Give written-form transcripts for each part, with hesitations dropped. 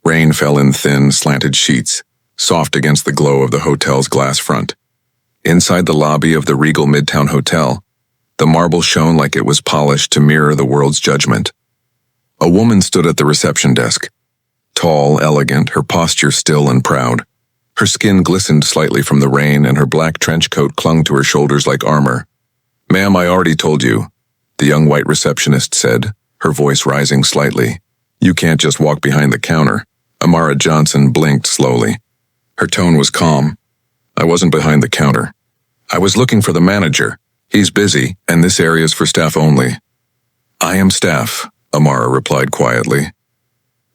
Rain fell in thin, slanted sheets, soft against the glow of the hotel's glass front. Inside the lobby of the Regal Midtown Hotel, the marble shone like it was polished to mirror the world's judgment. A woman stood at the reception desk. Tall, elegant, her posture still and proud. Her skin glistened slightly from the rain, and her black trench coat clung to her shoulders like armor. "Ma'am, I already told you," the young white receptionist said, her voice rising slightly. "You can't just walk behind the counter." Amara Johnson blinked slowly. Her tone was calm. "I wasn't behind the counter. I was looking for the manager. He's busy, and this area's for staff only." "I am staff," Amara replied quietly.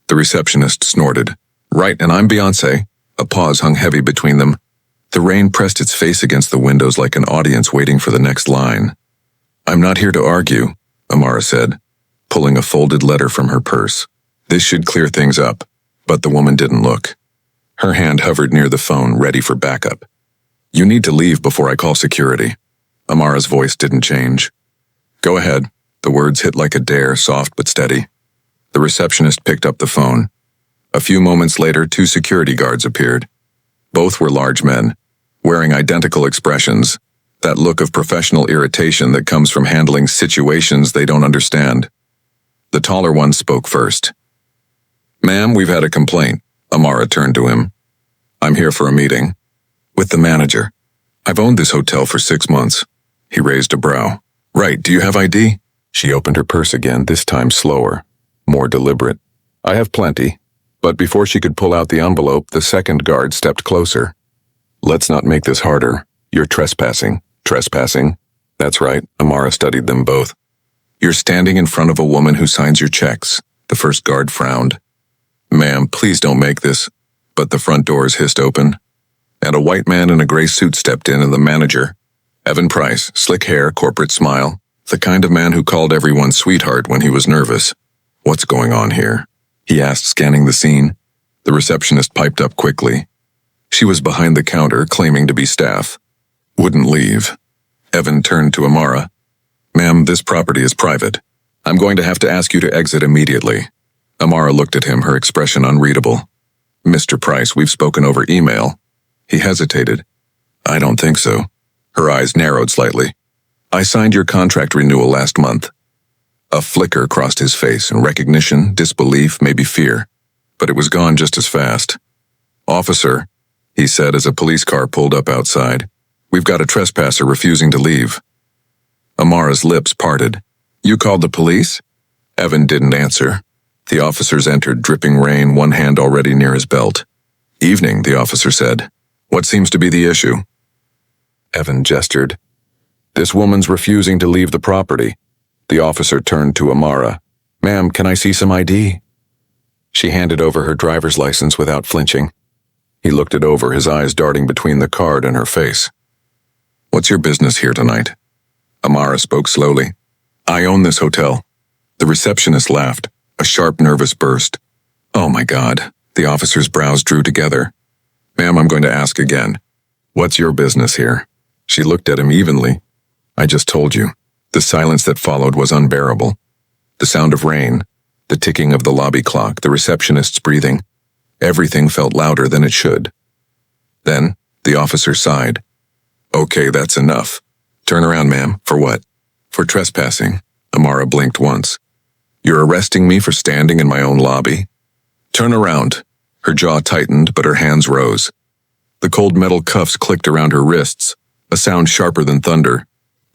The receptionist snorted. "Right, and I'm Beyoncé." A pause hung heavy between them. The rain pressed its face against the windows like an audience waiting for the next line. "I'm not here to argue," Amara said, pulling a folded letter from her purse. "This should clear things up." But the woman didn't look. Her hand hovered near the phone, ready for backup. "You need to leave before I call security." Amara's voice didn't change. "Go ahead." The words hit like a dare, soft but steady. The receptionist picked up the phone. A few moments later, 2 security guards appeared. Both were large men, wearing identical expressions, that look of professional irritation that comes from handling situations they don't understand. The taller one spoke first. "Ma'am, we've had a complaint." Amara turned to him. "I'm here for a meeting." "With the manager. I've owned this hotel for 6 months." He raised a brow. "Right, do you have ID?" She opened her purse again, this time slower, more deliberate. "I have plenty." But before she could pull out the envelope, the second guard stepped closer. "Let's not make this harder. You're trespassing." "Trespassing?" "That's right." Amara studied them both. "You're standing in front of a woman who signs your checks." The first guard frowned. "Ma'am, please don't make this." But the front doors hissed open, and a white man in a gray suit stepped in, and the manager, Evan Price, slick hair, corporate smile, the kind of man who called everyone sweetheart when he was nervous. "What's going on here?" he asked, scanning the scene. The receptionist piped up quickly. She was behind the counter, claiming to be staff. "Wouldn't leave." Evan turned to Amara. "Ma'am, this property is private. I'm going to have to ask you to exit immediately." Amara looked at him, her expression unreadable. "Mr. Price, we've spoken over email." He hesitated. "I don't think so." Her eyes narrowed slightly. "I signed your contract renewal last month." A flicker crossed his face, and recognition, disbelief, maybe fear. But it was gone just as fast. "Officer," he said as a police car pulled up outside, "we've got a trespasser refusing to leave." Amara's lips parted. "You called the police?" Evan didn't answer. The officers entered, dripping rain, one hand already near his belt. "Evening," the officer said. "What seems to be the issue?" Evan gestured. "This woman's refusing to leave the property." The officer turned to Amara. "Ma'am, can I see some ID?" She handed over her driver's license without flinching. He looked it over, his eyes darting between the card and her face. "What's your business here tonight?" Amara spoke slowly. "I own this hotel." The receptionist laughed, a sharp, nervous burst. "Oh my God." The officer's brows drew together. "Ma'am, I'm going to ask again. What's your business here?" She looked at him evenly. "I just told you." The silence that followed was unbearable. The sound of rain, the ticking of the lobby clock, the receptionist's breathing. Everything felt louder than it should. Then, the officer sighed. "Okay, that's enough. Turn around, ma'am." "For what?" "For trespassing." Amara blinked once. "You're arresting me for standing in my own lobby?" "Turn around." Her jaw tightened, but her hands rose. The cold metal cuffs clicked around her wrists, a sound sharper than thunder.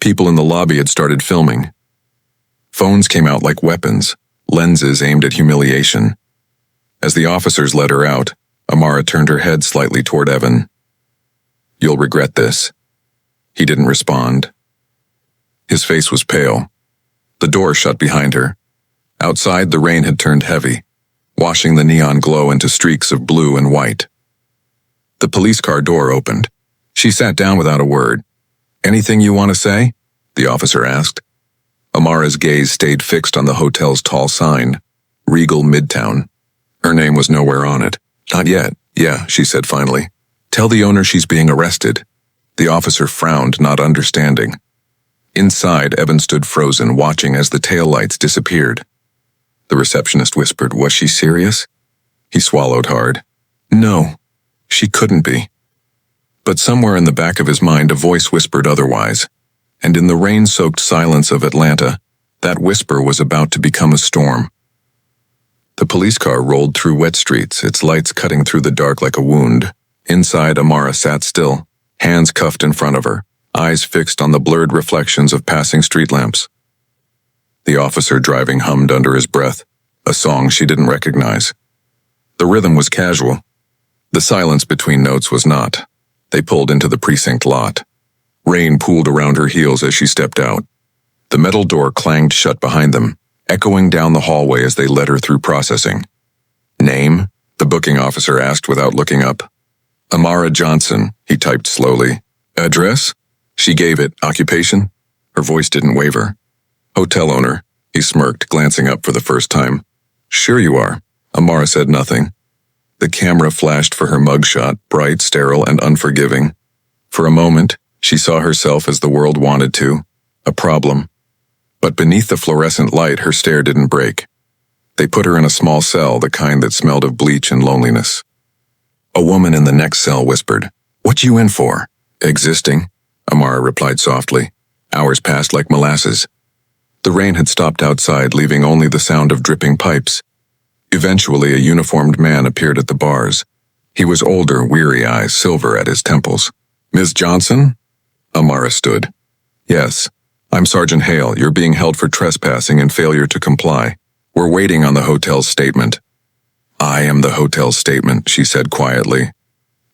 People in the lobby had started filming. Phones came out like weapons, lenses aimed at humiliation. As the officers led her out, Amara turned her head slightly toward Evan. "You'll regret this." He didn't respond. His face was pale. The door shut behind her. Outside, the rain had turned heavy, washing the neon glow into streaks of blue and white. The police car door opened. She sat down without a word. "Anything you want to say?" the officer asked. Amara's gaze stayed fixed on the hotel's tall sign, Regal Midtown. Her name was nowhere on it. "Not yet." "Yeah," she said finally. "Tell the owner she's being arrested." The officer frowned, not understanding. Inside, Evan stood frozen, watching as the taillights disappeared. The receptionist whispered, "Was she serious?" He swallowed hard. No, she couldn't be. But somewhere in the back of his mind a voice whispered otherwise, and in the rain-soaked silence of Atlanta, that whisper was about to become a storm. The police car rolled through wet streets, its lights cutting through the dark like a wound. Inside, Amara sat still, hands cuffed in front of her, eyes fixed on the blurred reflections of passing street lamps. The officer driving hummed under his breath, a song she didn't recognize. The rhythm was casual. The silence between notes was not. They pulled into the precinct lot. Rain pooled around her heels as she stepped out. The metal door clanged shut behind them, echoing down the hallway as they led her through processing. Name? The booking officer asked without looking up. Amara Johnson, he typed slowly. Address? She gave it. Occupation? Her voice didn't waver. Hotel owner, he smirked, glancing up for the first time. Sure you are. Amara said nothing. The camera flashed for her mugshot, bright, sterile, and unforgiving. For a moment, she saw herself as the world wanted to, a problem. But beneath the fluorescent light, her stare didn't break. They put her in a small cell, the kind that smelled of bleach and loneliness. A woman in the next cell whispered, What you in for? Existing, Amara replied softly. Hours passed like molasses. The rain had stopped outside, leaving only the sound of dripping pipes. Eventually, a uniformed man appeared at the bars. He was older, weary eyes, silver at his temples. Ms. Johnson? Amara stood. Yes. I'm Sergeant Hale. You're being held for trespassing and failure to comply. We're waiting on the hotel's statement. I am the hotel's statement, she said quietly.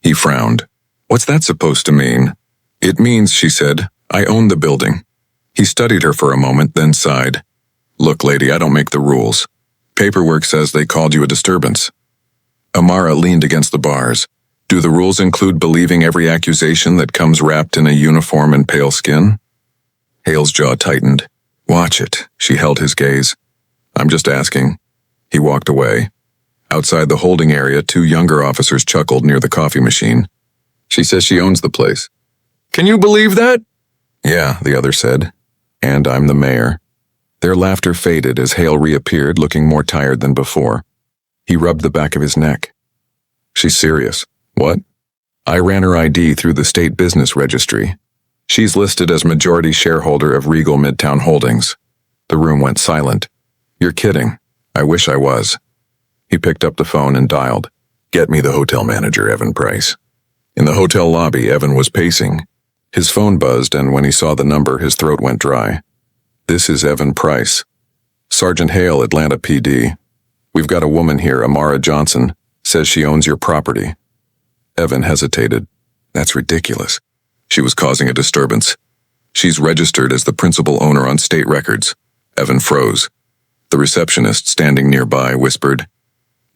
He frowned. What's that supposed to mean? It means, she said, I own the building. He studied her for a moment, then sighed. Look, lady, I don't make the rules. Paperwork says they called you a disturbance. Amara leaned against the bars. Do the rules include believing every accusation that comes wrapped in a uniform and pale skin? Hale's jaw tightened. Watch it. She held his gaze. I'm just asking. He walked away. Outside the holding area, two younger officers chuckled near the coffee machine. She says she owns the place. Can you believe that? Yeah, the other said. And I'm the mayor. Their laughter faded as Hale reappeared, looking more tired than before. He rubbed the back of his neck. She's serious. What? I ran her ID through the state business registry. She's listed as majority shareholder of Regal Midtown Holdings. The room went silent. You're kidding. I wish I was. He picked up the phone and dialed. Get me the hotel manager, Evan Price. In the hotel lobby, Evan was pacing. His phone buzzed, and when he saw the number, his throat went dry. This is Evan Price. Sergeant Hale, Atlanta PD. We've got a woman here, Amara Johnson, says she owns your property. Evan hesitated. That's ridiculous. She was causing a disturbance. She's registered as the principal owner on state records. Evan froze. The receptionist, standing nearby, whispered,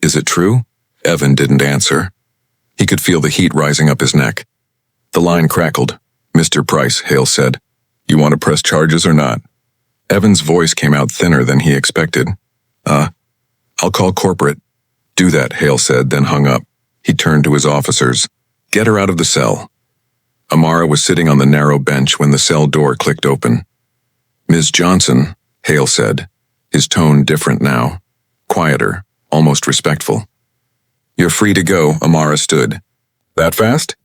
Is it true? Evan didn't answer. He could feel the heat rising up his neck. The line crackled. Mr. Price, Hale said. You want to press charges or not? Evan's voice came out thinner than he expected. I'll call corporate. Do that, Hale said, then hung up. He turned to his officers. Get her out of the cell. Amara was sitting on the narrow bench when the cell door clicked open. Ms. Johnson, Hale said, his tone different now. Quieter, almost respectful. You're free to go, Amara stood. That fast?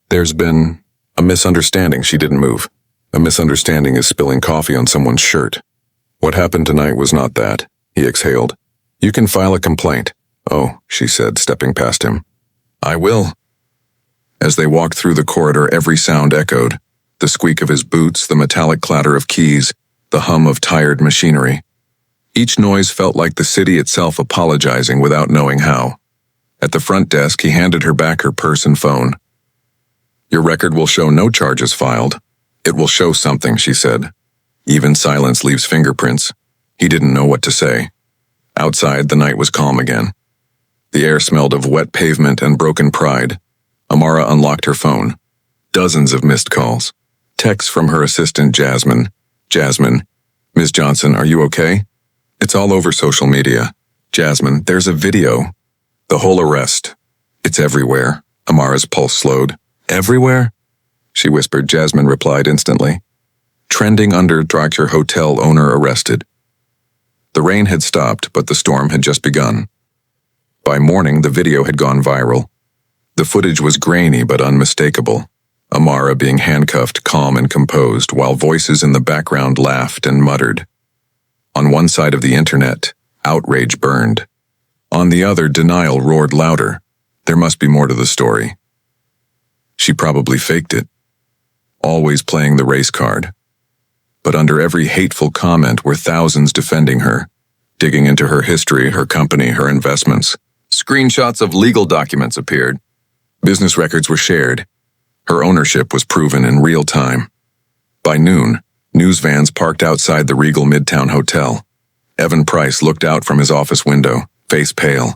There's been a misunderstanding. She didn't move. A misunderstanding is spilling coffee on someone's shirt. What happened tonight was not that, he exhaled. You can file a complaint. Oh, she said, stepping past him. I will. As they walked through the corridor, every sound echoed. The squeak of his boots, the metallic clatter of keys, the hum of tired machinery. Each noise felt like the city itself apologizing without knowing how. At the front desk, he handed her back her purse and phone. Your record will show no charges filed. It will show something, she said. Even silence leaves fingerprints. He didn't know what to say. Outside, the night was calm again. The air smelled of wet pavement and broken pride. Amara unlocked her phone. Dozens of missed calls. Texts from her assistant, Jasmine. Jasmine, Ms. Johnson, are you okay? It's all over social media. Jasmine, there's a video. The whole arrest. It's everywhere. Amara's pulse slowed. Everywhere? She whispered. Jasmine replied instantly. Trending under Dr. Hotel owner arrested. The rain had stopped, but the storm had just begun. By morning, the video had gone viral. The footage was grainy but unmistakable. Amara being handcuffed, calm and composed, while voices in the background laughed and muttered. On one side of the internet, outrage burned. On the other, denial roared louder. There must be more to the story. She probably faked it. Always playing the race card. But under every hateful comment were thousands defending her, digging into her history, her company, her investments. Screenshots of legal documents appeared. Business records were shared. Her ownership was proven in real time. By noon, news vans parked outside the Regal Midtown Hotel. Evan Price looked out from his office window, face pale.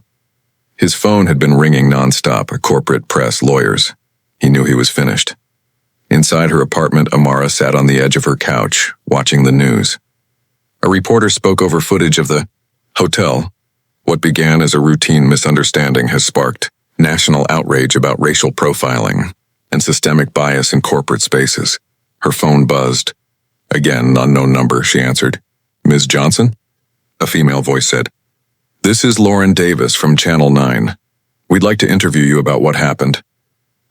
His phone had been ringing nonstop, corporate, press, lawyers. He knew he was finished. Inside her apartment, Amara sat on the edge of her couch, watching the news. A reporter spoke over footage of the hotel. What began as a routine misunderstanding has sparked national outrage about racial profiling and systemic bias in corporate spaces. Her phone buzzed. Again, unknown number, she answered. Ms. Johnson? A female voice said. This is Lauren Davis from Channel 9. We'd like to interview you about what happened.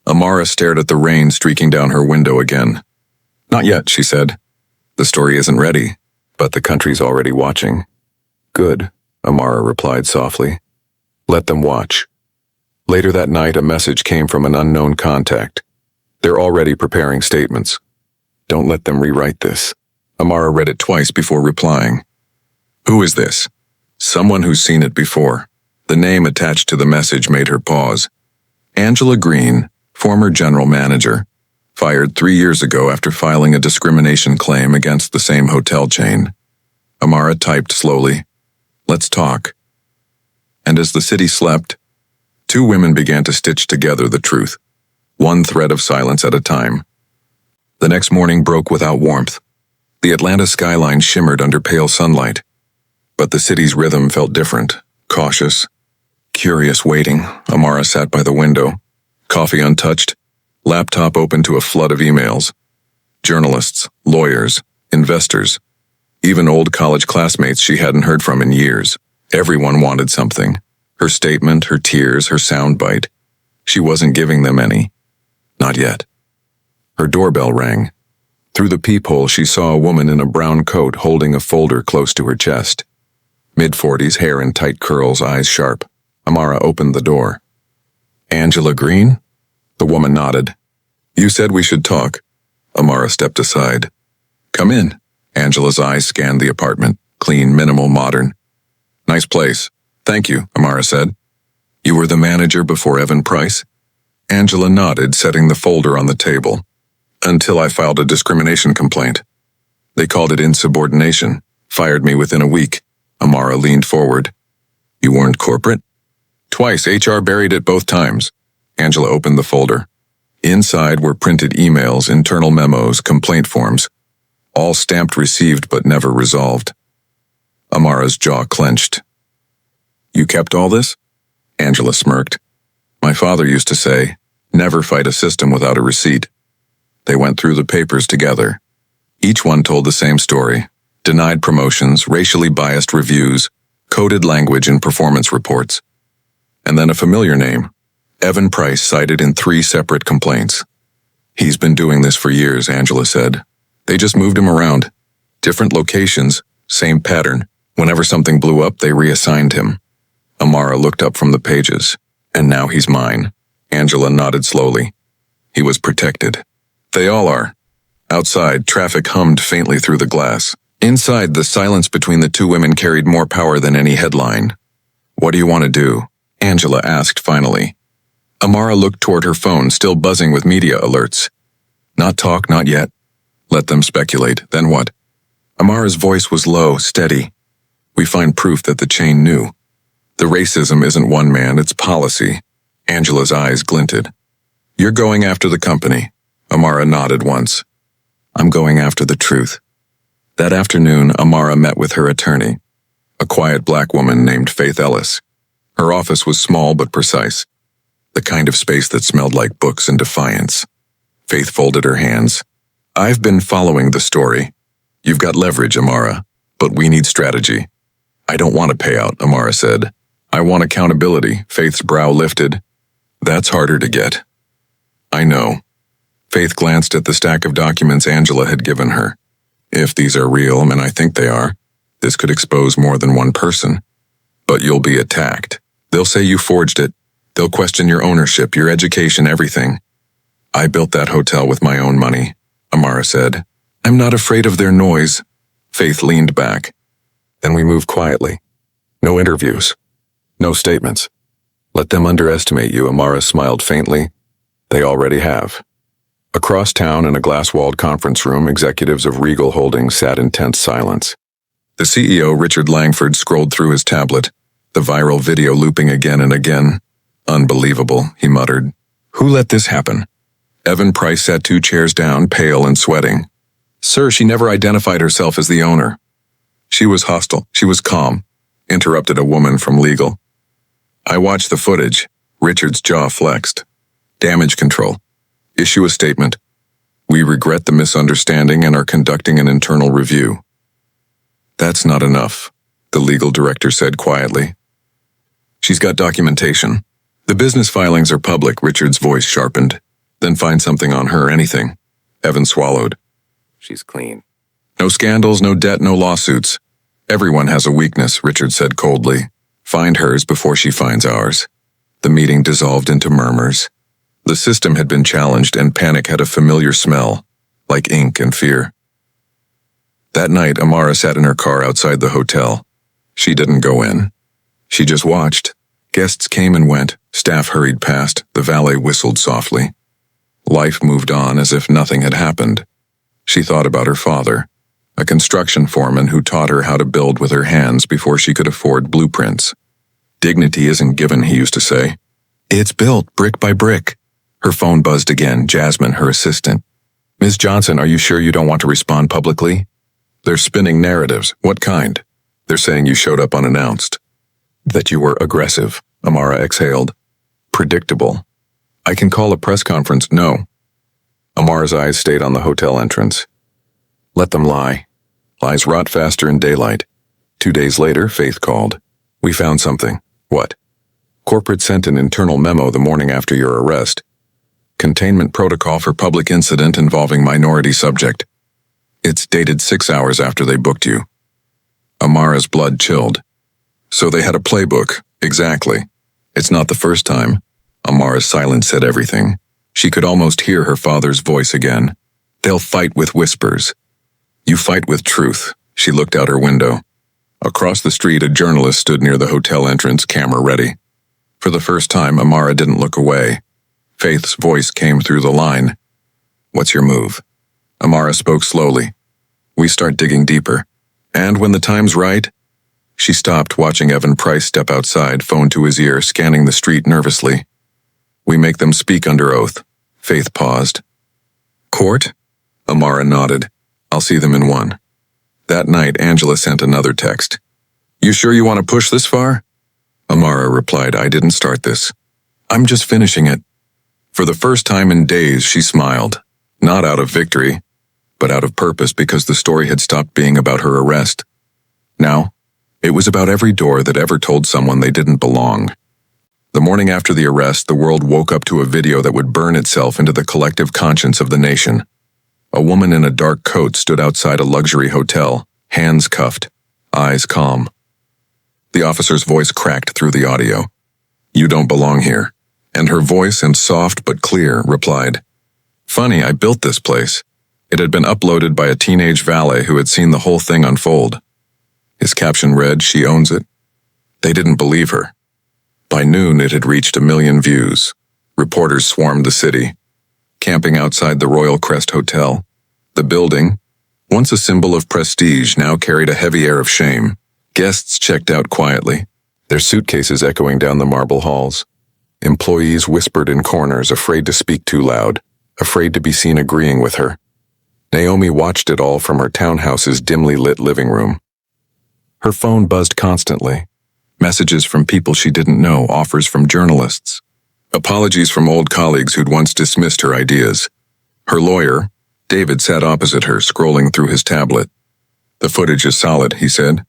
Amara stared at the rain streaking down her window again. Not yet, she said. The story isn't ready, but the country's already watching. Good, Amara replied softly. Let them watch. Later that night, a message came from an unknown contact. They're already preparing statements. Don't let them rewrite this. Amara read it twice before replying. Who is this? Someone who's seen it before. The name attached to the message made her pause. Angela Green, former general manager, fired 3 years ago after filing a discrimination claim against the same hotel chain. Amara typed slowly. Let's talk. And as the city slept, 2 women began to stitch together the truth, one thread of silence at a time. The next morning broke without warmth. The Atlanta skyline shimmered under pale sunlight. But the city's rhythm felt different, cautious, curious waiting. Amara sat by the window, coffee untouched, laptop open to a flood of emails. Journalists, lawyers, investors, even old college classmates she hadn't heard from in years. Everyone wanted something. Her statement, her tears, her soundbite. She wasn't giving them any. Not yet. Her doorbell rang. Through the peephole, she saw a woman in a brown coat holding a folder close to her chest. Mid-40s, hair in tight curls, eyes sharp. Amara opened the door. Angela Green? The woman nodded. You said we should talk. Amara stepped aside. Come in. Angela's eyes scanned the apartment. Clean, minimal, modern. Nice place. Thank you, Amara said. You were the manager before Evan Price? Angela nodded, setting the folder on the table. Until I filed a discrimination complaint. They called it insubordination. Fired me within a week. Amara leaned forward. You weren't corporate? Twice, HR buried it both times. Angela opened the folder. Inside were printed emails, internal memos, complaint forms. All stamped received but never resolved. Amara's jaw clenched. You kept all this? Angela smirked. My father used to say, never fight a system without a receipt. They went through the papers together. Each one told the same story. Denied promotions, racially biased reviews, coded language in performance reports. And then a familiar name, Evan Price, cited in 3 separate complaints. He's been doing this for years, Angela said. They just moved him around. Different locations, same pattern. Whenever something blew up, they reassigned him. Amara looked up from the pages. And now he's mine. Angela nodded slowly. He was protected. They all are. Outside, traffic hummed faintly through the glass. Inside, the silence between the 2 women carried more power than any headline. What do you want to do? Angela asked finally. Amara looked toward her phone, still buzzing with media alerts. Not talk, not yet. Let them speculate, then what? Amara's voice was low, steady. We find proof that the chain knew. The racism isn't one man, it's policy. Angela's eyes glinted. You're going after the company. Amara nodded once. I'm going after the truth. That afternoon, Amara met with her attorney, a quiet black woman named Faith Ellis. Her office was small but precise, the kind of space that smelled like books and defiance. Faith folded her hands. I've been following the story. You've got leverage, Amara, but we need strategy. I don't want a payout, Amara said. I want accountability, Faith's brow lifted. That's harder to get. I know. Faith glanced at the stack of documents Angela had given her. If these are real, and I think they are, this could expose more than one person. But you'll be attacked. They'll say you forged it. They'll question your ownership, your education, everything. I built that hotel with my own money, Amara said. I'm not afraid of their noise. Faith leaned back. Then we move quietly. No interviews. No statements. Let them underestimate you, Amara smiled faintly. They already have. Across town in a glass-walled conference room, executives of Regal Holdings sat in tense silence. The CEO, Richard Langford, scrolled through his tablet, the viral video looping again and again. Unbelievable, he muttered. Who let this happen? Evan Price sat 2 chairs down, pale and sweating. Sir, she never identified herself as the owner. She was hostile. She was calm, interrupted a woman from legal. I watched the footage. Richard's jaw flexed. Damage control. Issue a statement. We regret the misunderstanding and are conducting an internal review. That's not enough, the legal director said quietly. She's got documentation. The business filings are public, Richard's voice sharpened. Then find something on her, anything. Evan swallowed. She's clean. No scandals, no debt, no lawsuits. Everyone has a weakness, Richard said coldly. Find hers before she finds ours. The meeting dissolved into murmurs. The system had been challenged and panic had a familiar smell, like ink and fear. That night, Amara sat in her car outside the hotel. She didn't go in. She just watched. Guests came and went. Staff hurried past. The valet whistled softly. Life moved on as if nothing had happened. She thought about her father, a construction foreman who taught her how to build with her hands before she could afford blueprints. Dignity isn't given, he used to say. It's built brick by brick. Her phone buzzed again, Jasmine, her assistant. Ms. Johnson, are you sure you don't want to respond publicly? They're spinning narratives. What kind? They're saying you showed up unannounced. That you were aggressive, Amara exhaled. Predictable. I can call a press conference. No. Amara's eyes stayed on the hotel entrance. Let them lie. Lies rot faster in daylight. 2 days later, Faith called. We found something. What? Corporate sent an internal memo the morning after your arrest. Containment protocol for public incident involving minority subject. It's dated 6 hours after they booked you. Amara's blood chilled. So they had a playbook. Exactly. It's not the first time. Amara's silence said everything. She could almost hear her father's voice again. They'll fight with whispers. You fight with truth. She looked out her window. Across the street, a journalist stood near the hotel entrance, camera ready. For the first time, Amara didn't look away. Faith's voice came through the line. What's your move? Amara spoke slowly. We start digging deeper. And when the time's right... She stopped, watching Evan Price step outside, phone to his ear, scanning the street nervously. We make them speak under oath. Faith paused. Court? Amara nodded. I'll see them in 1. That night, Angela sent another text. You sure you want to push this far? Amara replied, I didn't start this. I'm just finishing it. For the first time in days, she smiled. Not out of victory, but out of purpose because the story had stopped being about her arrest. Now, it was about every door that ever told someone they didn't belong. The morning after the arrest, the world woke up to a video that would burn itself into the collective conscience of the nation. A woman in a dark coat stood outside a luxury hotel, hands cuffed, eyes calm. The officer's voice cracked through the audio. You don't belong here. And her voice, and soft but clear, replied, Funny, I built this place. It had been uploaded by a teenage valet who had seen the whole thing unfold. His caption read, She owns it. They didn't believe her. By noon, it had reached 1 million views. Reporters swarmed the city. Camping outside the Royal Crest Hotel, the building, once a symbol of prestige, now carried a heavy air of shame. Guests checked out quietly, their suitcases echoing down the marble halls. Employees whispered in corners, afraid to speak too loud, afraid to be seen agreeing with her. Naomi watched it all from her townhouse's dimly lit living room. Her phone buzzed constantly. Messages from people she didn't know, offers from journalists. Apologies from old colleagues who'd once dismissed her ideas. Her lawyer, David, sat opposite her, scrolling through his tablet. The footage is solid, he said.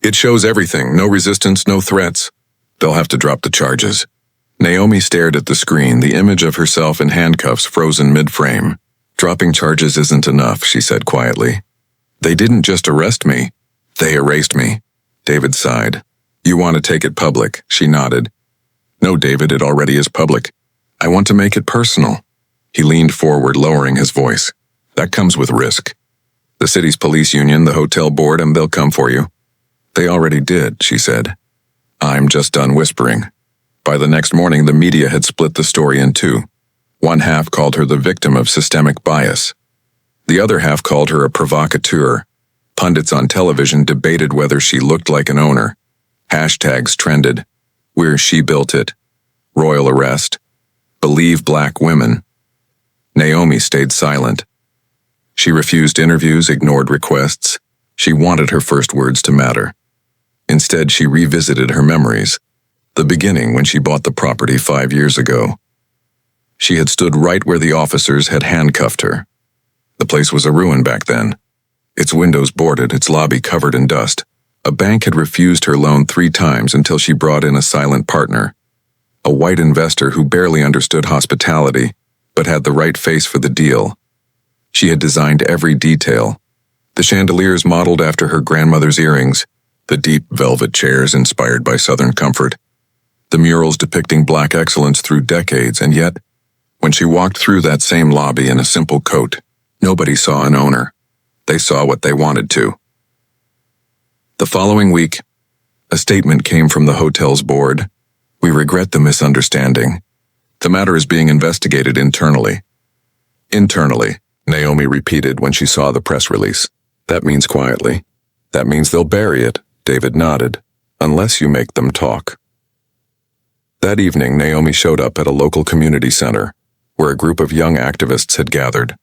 It shows everything, no resistance, no threats. They'll have to drop the charges. Naomi stared at the screen, the image of herself in handcuffs frozen mid-frame. Dropping charges isn't enough, she said quietly. They didn't just arrest me. They erased me. David sighed. You want to take it public, she nodded. No, David, it already is public. I want to make it personal. He leaned forward, lowering his voice. That comes with risk. The city's police union, the hotel board, and they'll come for you. They already did, she said. I'm just done whispering. By the next morning, the media had split the story in two. One half called her the victim of systemic bias. The other half called her a provocateur. Pundits on television debated whether she looked like an owner. Hashtags trended. Where she built it. Royal arrest. Believe black women. Naomi stayed silent. She refused interviews, ignored requests. She wanted her first words to matter. Instead, she revisited her memories. The beginning when she bought the property 5 years ago. She had stood right where the officers had handcuffed her. The place was a ruin back then. Its windows boarded, its lobby covered in dust. A bank had refused her loan 3 times until she brought in a silent partner. A white investor who barely understood hospitality, but had the right face for the deal. She had designed every detail. The chandeliers modeled after her grandmother's earrings, the deep velvet chairs inspired by Southern comfort, the murals depicting black excellence through decades, and yet, when she walked through that same lobby in a simple coat, nobody saw an owner. They saw what they wanted to. The following week, a statement came from the hotel's board. We regret the misunderstanding. The matter is being investigated internally. Internally, Naomi repeated when she saw the press release. That means quietly. That means they'll bury it, David nodded, unless you make them talk. That evening, Naomi showed up at a local community center, where a group of young activists had gathered.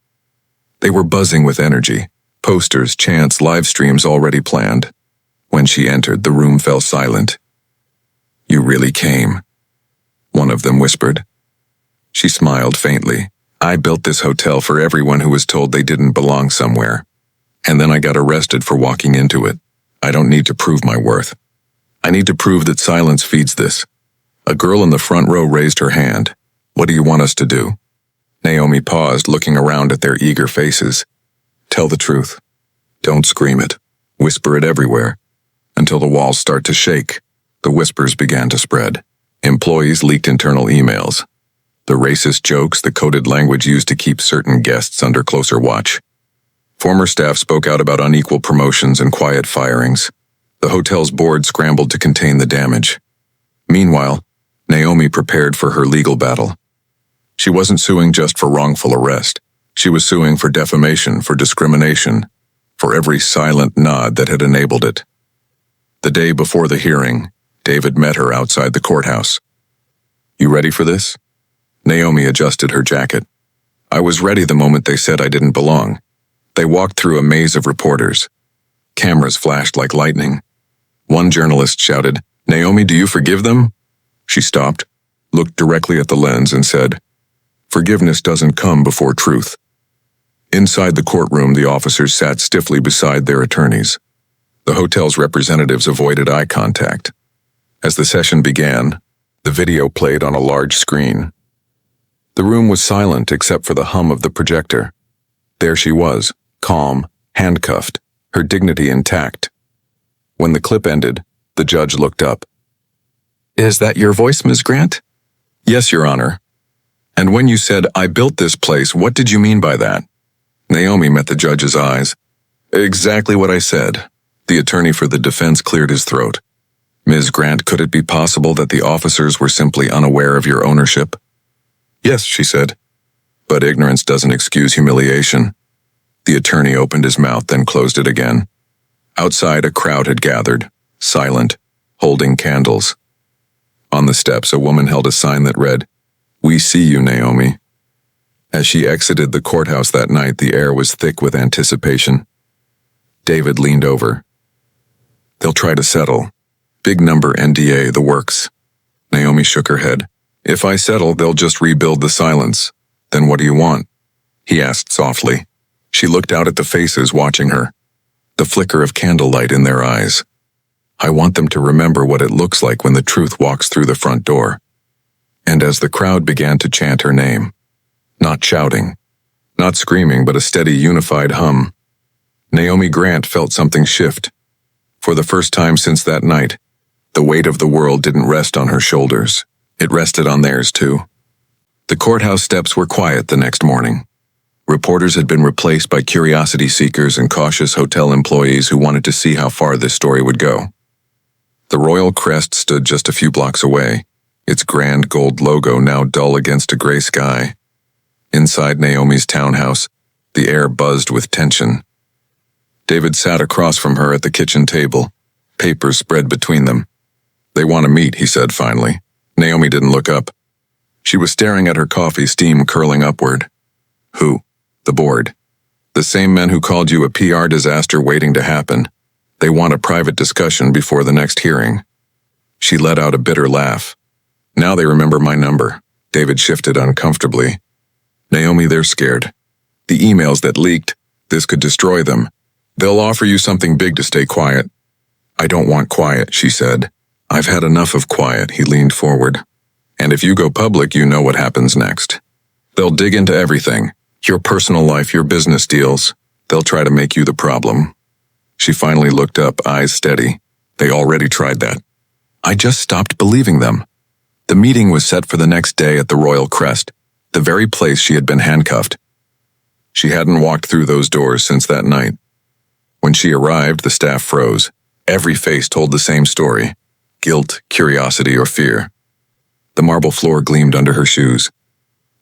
They were buzzing with energy, posters, chants, live streams already planned. When she entered, the room fell silent. You really came, one of them whispered. She smiled faintly. I built this hotel for everyone who was told they didn't belong somewhere. And then I got arrested for walking into it. I don't need to prove my worth. I need to prove that silence feeds this. A girl in the front row raised her hand. What do you want us to do? Naomi paused, looking around at their eager faces. Tell the truth. Don't scream it. Whisper it everywhere. Until the walls start to shake. The whispers began to spread. Employees leaked internal emails. The racist jokes, the coded language used to keep certain guests under closer watch. Former staff spoke out about unequal promotions and quiet firings. The hotel's board scrambled to contain the damage. Meanwhile, Naomi prepared for her legal battle. She wasn't suing just for wrongful arrest. She was suing for defamation, for discrimination, for every silent nod that had enabled it. The day before the hearing, David met her outside the courthouse. You ready for this? Naomi adjusted her jacket. I was ready the moment they said I didn't belong. They walked through a maze of reporters. Cameras flashed like lightning. One journalist shouted, Naomi, do you forgive them? She stopped, looked directly at the lens and said, Forgiveness doesn't come before truth. Inside the courtroom, the officers sat stiffly beside their attorneys. The hotel's representatives avoided eye contact. As the session began, the video played on a large screen. The room was silent except for the hum of the projector. There she was, calm, handcuffed, her dignity intact. When the clip ended, the judge looked up. Is that your voice, Ms. Grant? Yes, Your Honor. And when you said, I built this place, what did you mean by that? Naomi met the judge's eyes. Exactly what I said. The attorney for the defense cleared his throat. Ms. Grant, could it be possible that the officers were simply unaware of your ownership? Yes, she said. But ignorance doesn't excuse humiliation. The attorney opened his mouth, then closed it again. Outside, a crowd had gathered, silent, holding candles. On the steps, a woman held a sign that read, We see you, Naomi. As she exited the courthouse that night, the air was thick with anticipation. David leaned over. They'll try to settle. Big number NDA, the works. Naomi shook her head. If I settle, they'll just rebuild the silence. Then what do you want? He asked softly. She looked out at the faces watching her, the flicker of candlelight in their eyes. I want them to remember what it looks like when the truth walks through the front door. And as the crowd began to chant her name, not shouting, not screaming, but a steady, unified hum, Naomi Grant felt something shift. For the first time since that night, the weight of the world didn't rest on her shoulders. It rested on theirs, too. The courthouse steps were quiet the next morning. Reporters had been replaced by curiosity seekers and cautious hotel employees who wanted to see how far this story would go. The royal crest stood just a few blocks away, its grand gold logo now dull against a gray sky. Inside Naomi's townhouse, the air buzzed with tension. David sat across from her at the kitchen table, papers spread between them. "They want to meet," he said finally. Naomi didn't look up. She was staring at her coffee, steam curling upward. "Who?" "The board. The same men who called you a PR disaster waiting to happen. They want a private discussion before the next hearing." She let out a bitter laugh. "Now they remember my number." David shifted uncomfortably. "Naomi, they're scared. The emails that leaked, this could destroy them. They'll offer you something big to stay quiet." "I don't want quiet," she said. "I've had enough of quiet," he leaned forward. "And if you go public, you know what happens next. They'll dig into everything. Your personal life, your business deals. They'll try to make you the problem." She finally looked up, eyes steady. "They already tried that." I just stopped believing them. The meeting was set for the next day at the Royal Crest, the very place she had been handcuffed. She hadn't walked through those doors since that night. When she arrived, the staff froze. Every face told the same story: guilt, curiosity, or fear. The marble floor gleamed under her shoes.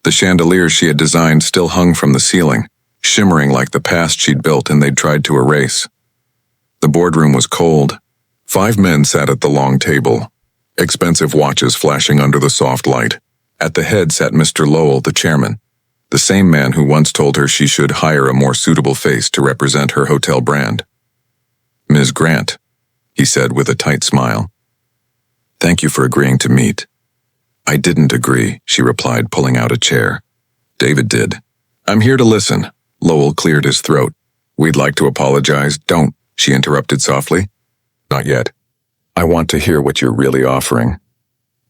The chandeliers she had designed still hung from the ceiling, shimmering like the past she'd built and they'd tried to erase. The boardroom was cold. 5 men sat at the long table, expensive watches flashing under the soft light. At the head sat Mr. Lowell, the chairman, the same man who once told her she should hire a more suitable face to represent her hotel brand. "Ms. Grant," he said with a tight smile. "Thank you for agreeing to meet." "I didn't agree," she replied, pulling out a chair. "David did." "I'm here to listen." Lowell cleared his throat. "We'd like to apologize." "Don't," she interrupted softly. "Not yet. I want to hear what you're really offering."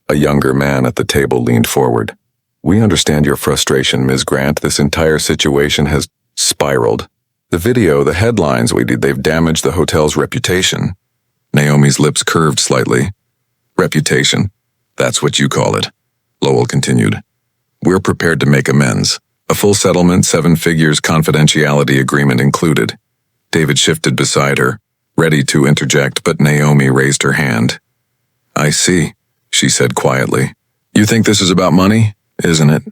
A younger man at the table leaned forward. "We understand your frustration, Ms. Grant. This entire situation has spiraled. The video, the headlines they've damaged the hotel's reputation." Naomi's lips curved slightly. "Reputation? That's what you call it," Lowell continued. "We're prepared to make amends. A full settlement, 7 figures, confidentiality agreement included." David shifted beside her, ready to interject, but Naomi raised her hand. "I see," she said quietly. "You think this is about money, isn't it?"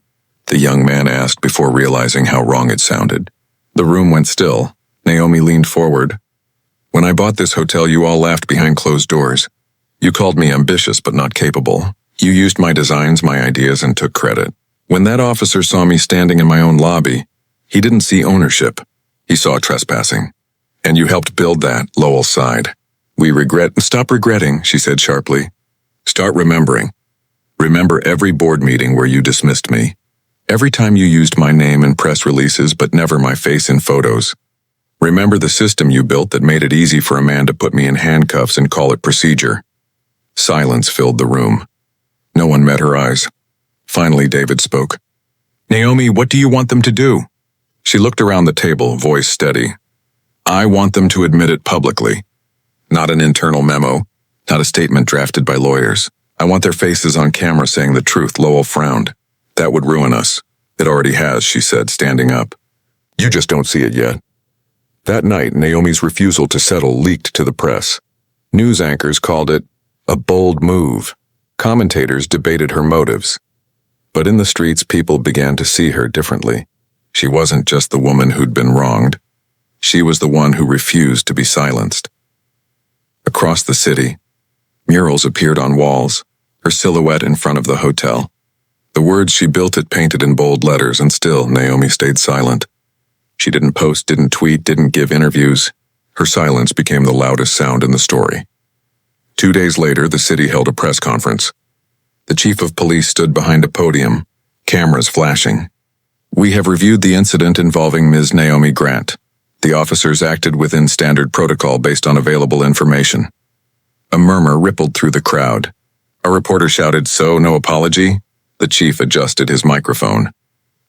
the young man asked before realizing how wrong it sounded. The room went still. Naomi leaned forward. "When I bought this hotel, you all laughed behind closed doors. You called me ambitious but not capable. You used my designs, my ideas, and took credit. When that officer saw me standing in my own lobby, he didn't see ownership. He saw trespassing. And you helped build that," Lowell sighed. "Stop regretting," she said sharply. "Start remembering. Remember every board meeting where you dismissed me. Every time you used my name in press releases but never my face in photos. Remember the system you built that made it easy for a man to put me in handcuffs and call it procedure." Silence filled the room. No one met her eyes. Finally, David spoke. "Naomi, what do you want them to do?" She looked around the table, voice steady. "I want them to admit it publicly. Not an internal memo, not a statement drafted by lawyers. I want their faces on camera saying the truth." Lowell frowned. "That would ruin us." "It already has," she said, standing up. "You just don't see it yet." That night, Naomi's refusal to settle leaked to the press. News anchors called it a bold move. Commentators debated her motives. But in the streets, people began to see her differently. She wasn't just the woman who'd been wronged. She was the one who refused to be silenced. Across the city, murals appeared on walls, her silhouette in front of the hotel. The words she built it painted in bold letters, and still Naomi stayed silent. She didn't post, didn't tweet, didn't give interviews. Her silence became the loudest sound in the story. 2 days later, the city held a press conference. The chief of police stood behind a podium, cameras flashing. "We have reviewed the incident involving Ms. Naomi Grant. The officers acted within standard protocol based on available information. A murmur rippled through the crowd. A reporter shouted, "So, no apology?" The chief adjusted his microphone.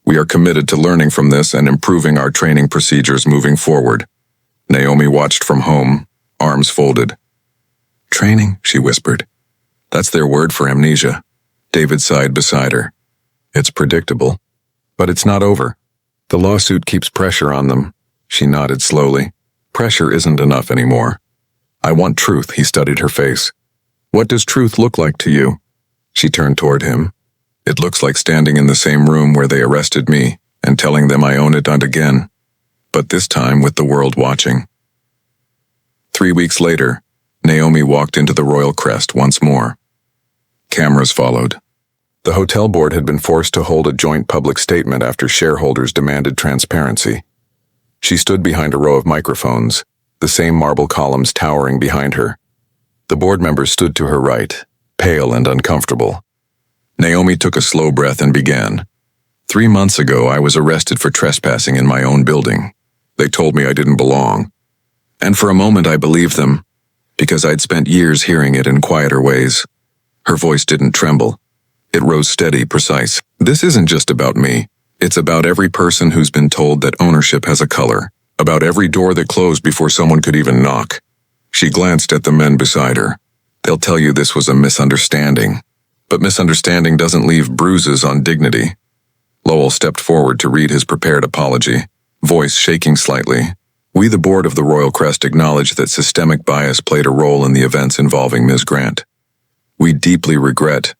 "We are committed to learning from this and improving our training procedures moving forward." Naomi watched from home, arms folded. "Training," she whispered. "That's their word for amnesia." David sighed beside her. "It's predictable. But it's not over. The lawsuit keeps pressure on them." She nodded slowly. "Pressure isn't enough anymore. I want truth." He studied her face. "What does truth look like to you?" She turned toward him. "It looks like standing in the same room where they arrested me and telling them I own it and again, but this time with the world watching." 3 weeks later, Naomi walked into the Royal Crest once more. Cameras followed. The hotel board had been forced to hold a joint public statement after shareholders demanded transparency. She stood behind a row of microphones, the same marble columns towering behind her. The board members stood to her right, pale and uncomfortable. Naomi took a slow breath and began. 3 months ago, I was arrested for trespassing in my own building. They told me I didn't belong. And for a moment I believed them, because I'd spent years hearing it in quieter ways. Her voice didn't tremble. It rose steady, precise. "This isn't just about me. It's about every person who's been told that ownership has a color, about every door that closed before someone could even knock." She glanced at the men beside her. "They'll tell you this was a misunderstanding. But misunderstanding doesn't leave bruises on dignity." Lowell stepped forward to read his prepared apology, voice shaking slightly. "We, the board of the Royal Crest, acknowledge that systemic bias played a role in the events involving Ms. Grant. We deeply regret."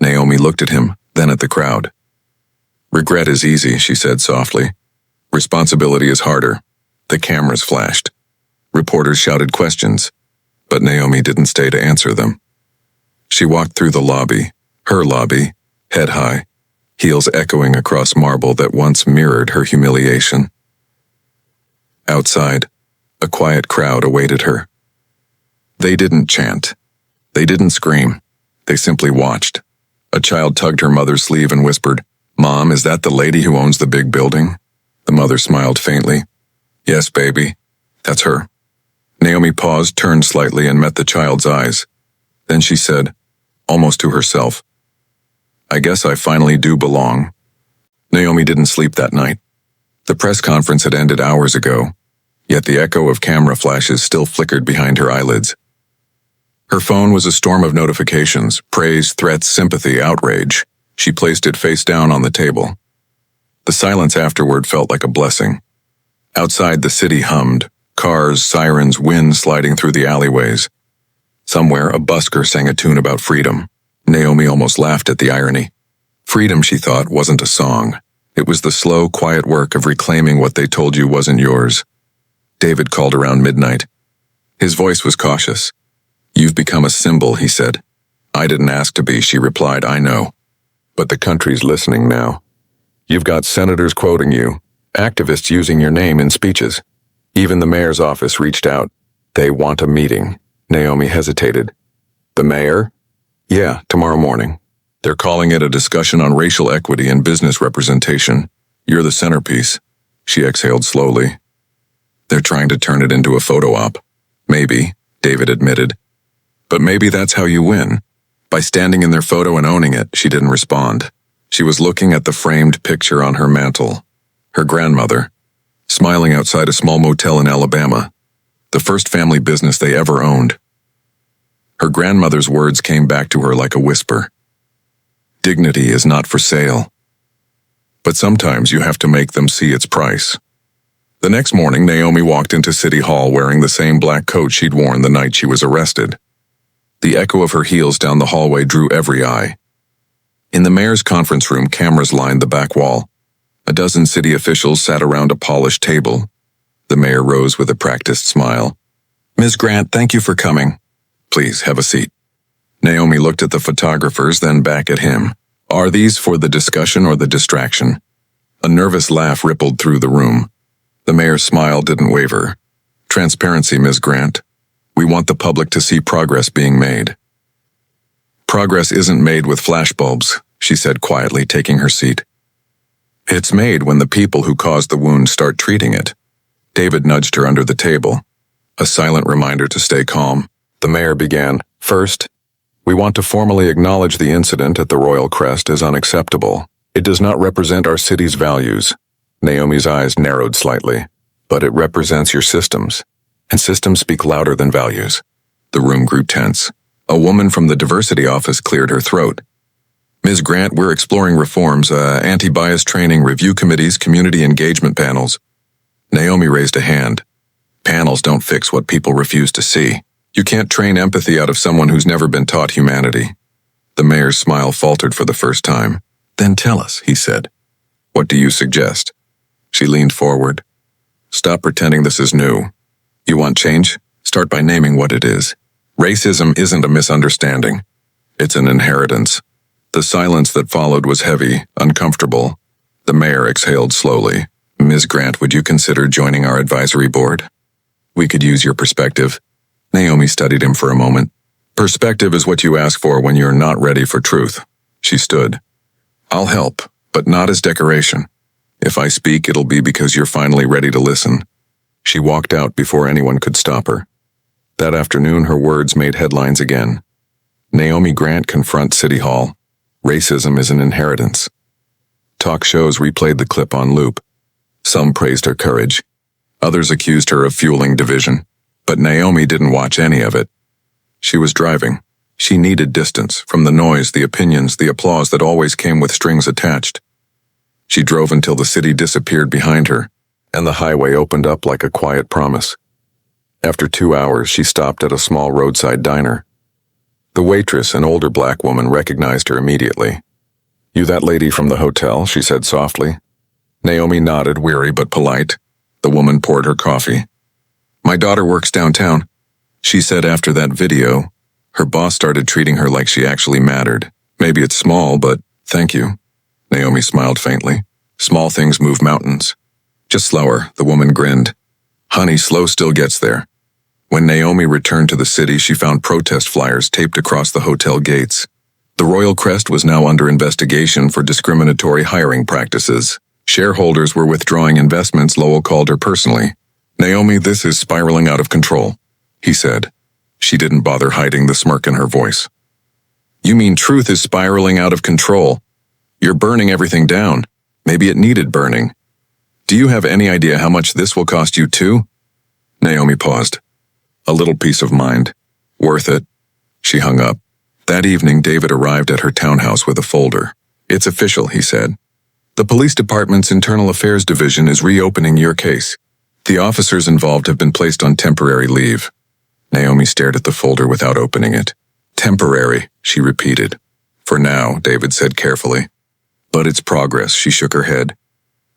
Naomi looked at him, then at the crowd. "Regret is easy," she said softly. "Responsibility is harder." The cameras flashed. Reporters shouted questions, but Naomi didn't stay to answer them. She walked through the lobby, her lobby, head high, heels echoing across marble that once mirrored her humiliation. Outside, a quiet crowd awaited her. They didn't chant. They didn't scream. They simply watched. A child tugged her mother's sleeve and whispered, "Mom, is that the lady who owns the big building?" The mother smiled faintly. "Yes, baby. That's her." Naomi paused, turned slightly, and met the child's eyes. Then she said, almost to herself, "I guess I finally do belong." Naomi didn't sleep that night. The press conference had ended hours ago, yet the echo of camera flashes still flickered behind her eyelids. Her phone was a storm of notifications, praise, threats, sympathy, outrage. She placed it face down on the table. The silence afterward felt like a blessing. Outside, the city hummed, cars, sirens, wind sliding through the alleyways. Somewhere, a busker sang a tune about freedom. Naomi almost laughed at the irony. Freedom, she thought, wasn't a song. It was the slow, quiet work of reclaiming what they told you wasn't yours. David called around midnight. His voice was cautious. "You've become a symbol," he said. "I didn't ask to be," she replied. "I know. But the country's listening now. You've got senators quoting you, activists using your name in speeches. Even the mayor's office reached out. They want a meeting." Naomi hesitated. "The mayor?" "Yeah, tomorrow morning. They're calling it a discussion on racial equity and business representation. You're the centerpiece." She exhaled slowly. "They're trying to turn it into a photo op." "Maybe," David admitted. "But maybe that's how you win. By standing in their photo and owning it." She didn't respond. She was looking at the framed picture on her mantle. Her grandmother, smiling outside a small motel in Alabama, the first family business they ever owned. Her grandmother's words came back to her like a whisper. "Dignity is not for sale. But sometimes you have to make them see its price." The next morning, Naomi walked into City Hall wearing the same black coat she'd worn the night she was arrested. The echo of her heels down the hallway drew every eye. In the mayor's conference room, cameras lined the back wall. A dozen city officials sat around a polished table. The mayor rose with a practiced smile. "Ms. Grant, thank you for coming. Please, have a seat." Naomi looked at the photographers, then back at him. "Are these for the discussion or the distraction?" A nervous laugh rippled through the room. The mayor's smile didn't waver. "Transparency, Ms. Grant. We want the public to see progress being made." "Progress isn't made with flashbulbs," she said quietly, taking her seat. "It's made when the people who caused the wound start treating it." David nudged her under the table, a silent reminder to stay calm. The mayor began. First, we want to formally acknowledge the incident at the Royal Crest as unacceptable. It does not represent our city's values. Naomi's eyes narrowed slightly. But it represents your systems. And systems speak louder than values. The room grew tense. A woman from the diversity office cleared her throat. Ms. Grant, we're exploring reforms, anti-bias training, review committees, community engagement panels. Naomi raised a hand. Panels don't fix what people refuse to see. You can't train empathy out of someone who's never been taught humanity. The mayor's smile faltered for the first time. Then tell us, he said. What do you suggest? She leaned forward. Stop pretending this is new. You want change? Start by naming what it is. Racism isn't a misunderstanding. It's an inheritance. The silence that followed was heavy, uncomfortable. The mayor exhaled slowly. Ms. Grant, would you consider joining our advisory board? We could use your perspective. Naomi studied him for a moment. Perspective is what you ask for when you're not ready for truth. She stood. I'll help, but not as decoration. If I speak, it'll be because you're finally ready to listen. She walked out before anyone could stop her. That afternoon, her words made headlines again. Naomi Grant confronts City Hall. Racism is an inheritance. Talk shows replayed the clip on loop. Some praised her courage. Others accused her of fueling division. But Naomi didn't watch any of it. She was driving. She needed distance from the noise, the opinions, the applause that always came with strings attached. She drove until the city disappeared behind her, and the highway opened up like a quiet promise. After 2 hours, she stopped at a small roadside diner. The waitress, an older black woman, recognized her immediately. You that lady from the hotel, she said softly. Naomi nodded, weary but polite. The woman poured her coffee. My daughter works downtown, she said after that video. Her boss started treating her like she actually mattered. Maybe it's small, but thank you. Naomi smiled faintly. Small things move mountains. Just slower, the woman grinned. Honey, slow still gets there. When Naomi returned to the city, she found protest flyers taped across the hotel gates. The Royal Crest was now under investigation for discriminatory hiring practices. Shareholders were withdrawing investments, Lowell called her personally. Naomi, this is spiraling out of control, he said. She didn't bother hiding the smirk in her voice. You mean truth is spiraling out of control? You're burning everything down. Maybe it needed burning. Do you have any idea how much this will cost you too? Naomi paused. A little peace of mind. Worth it. She hung up. That evening, David arrived at her townhouse with a folder. It's official, he said. The police department's internal affairs division is reopening your case. The officers involved have been placed on temporary leave. Naomi stared at the folder without opening it. Temporary, she repeated. For now, David said carefully. But it's progress, she shook her head.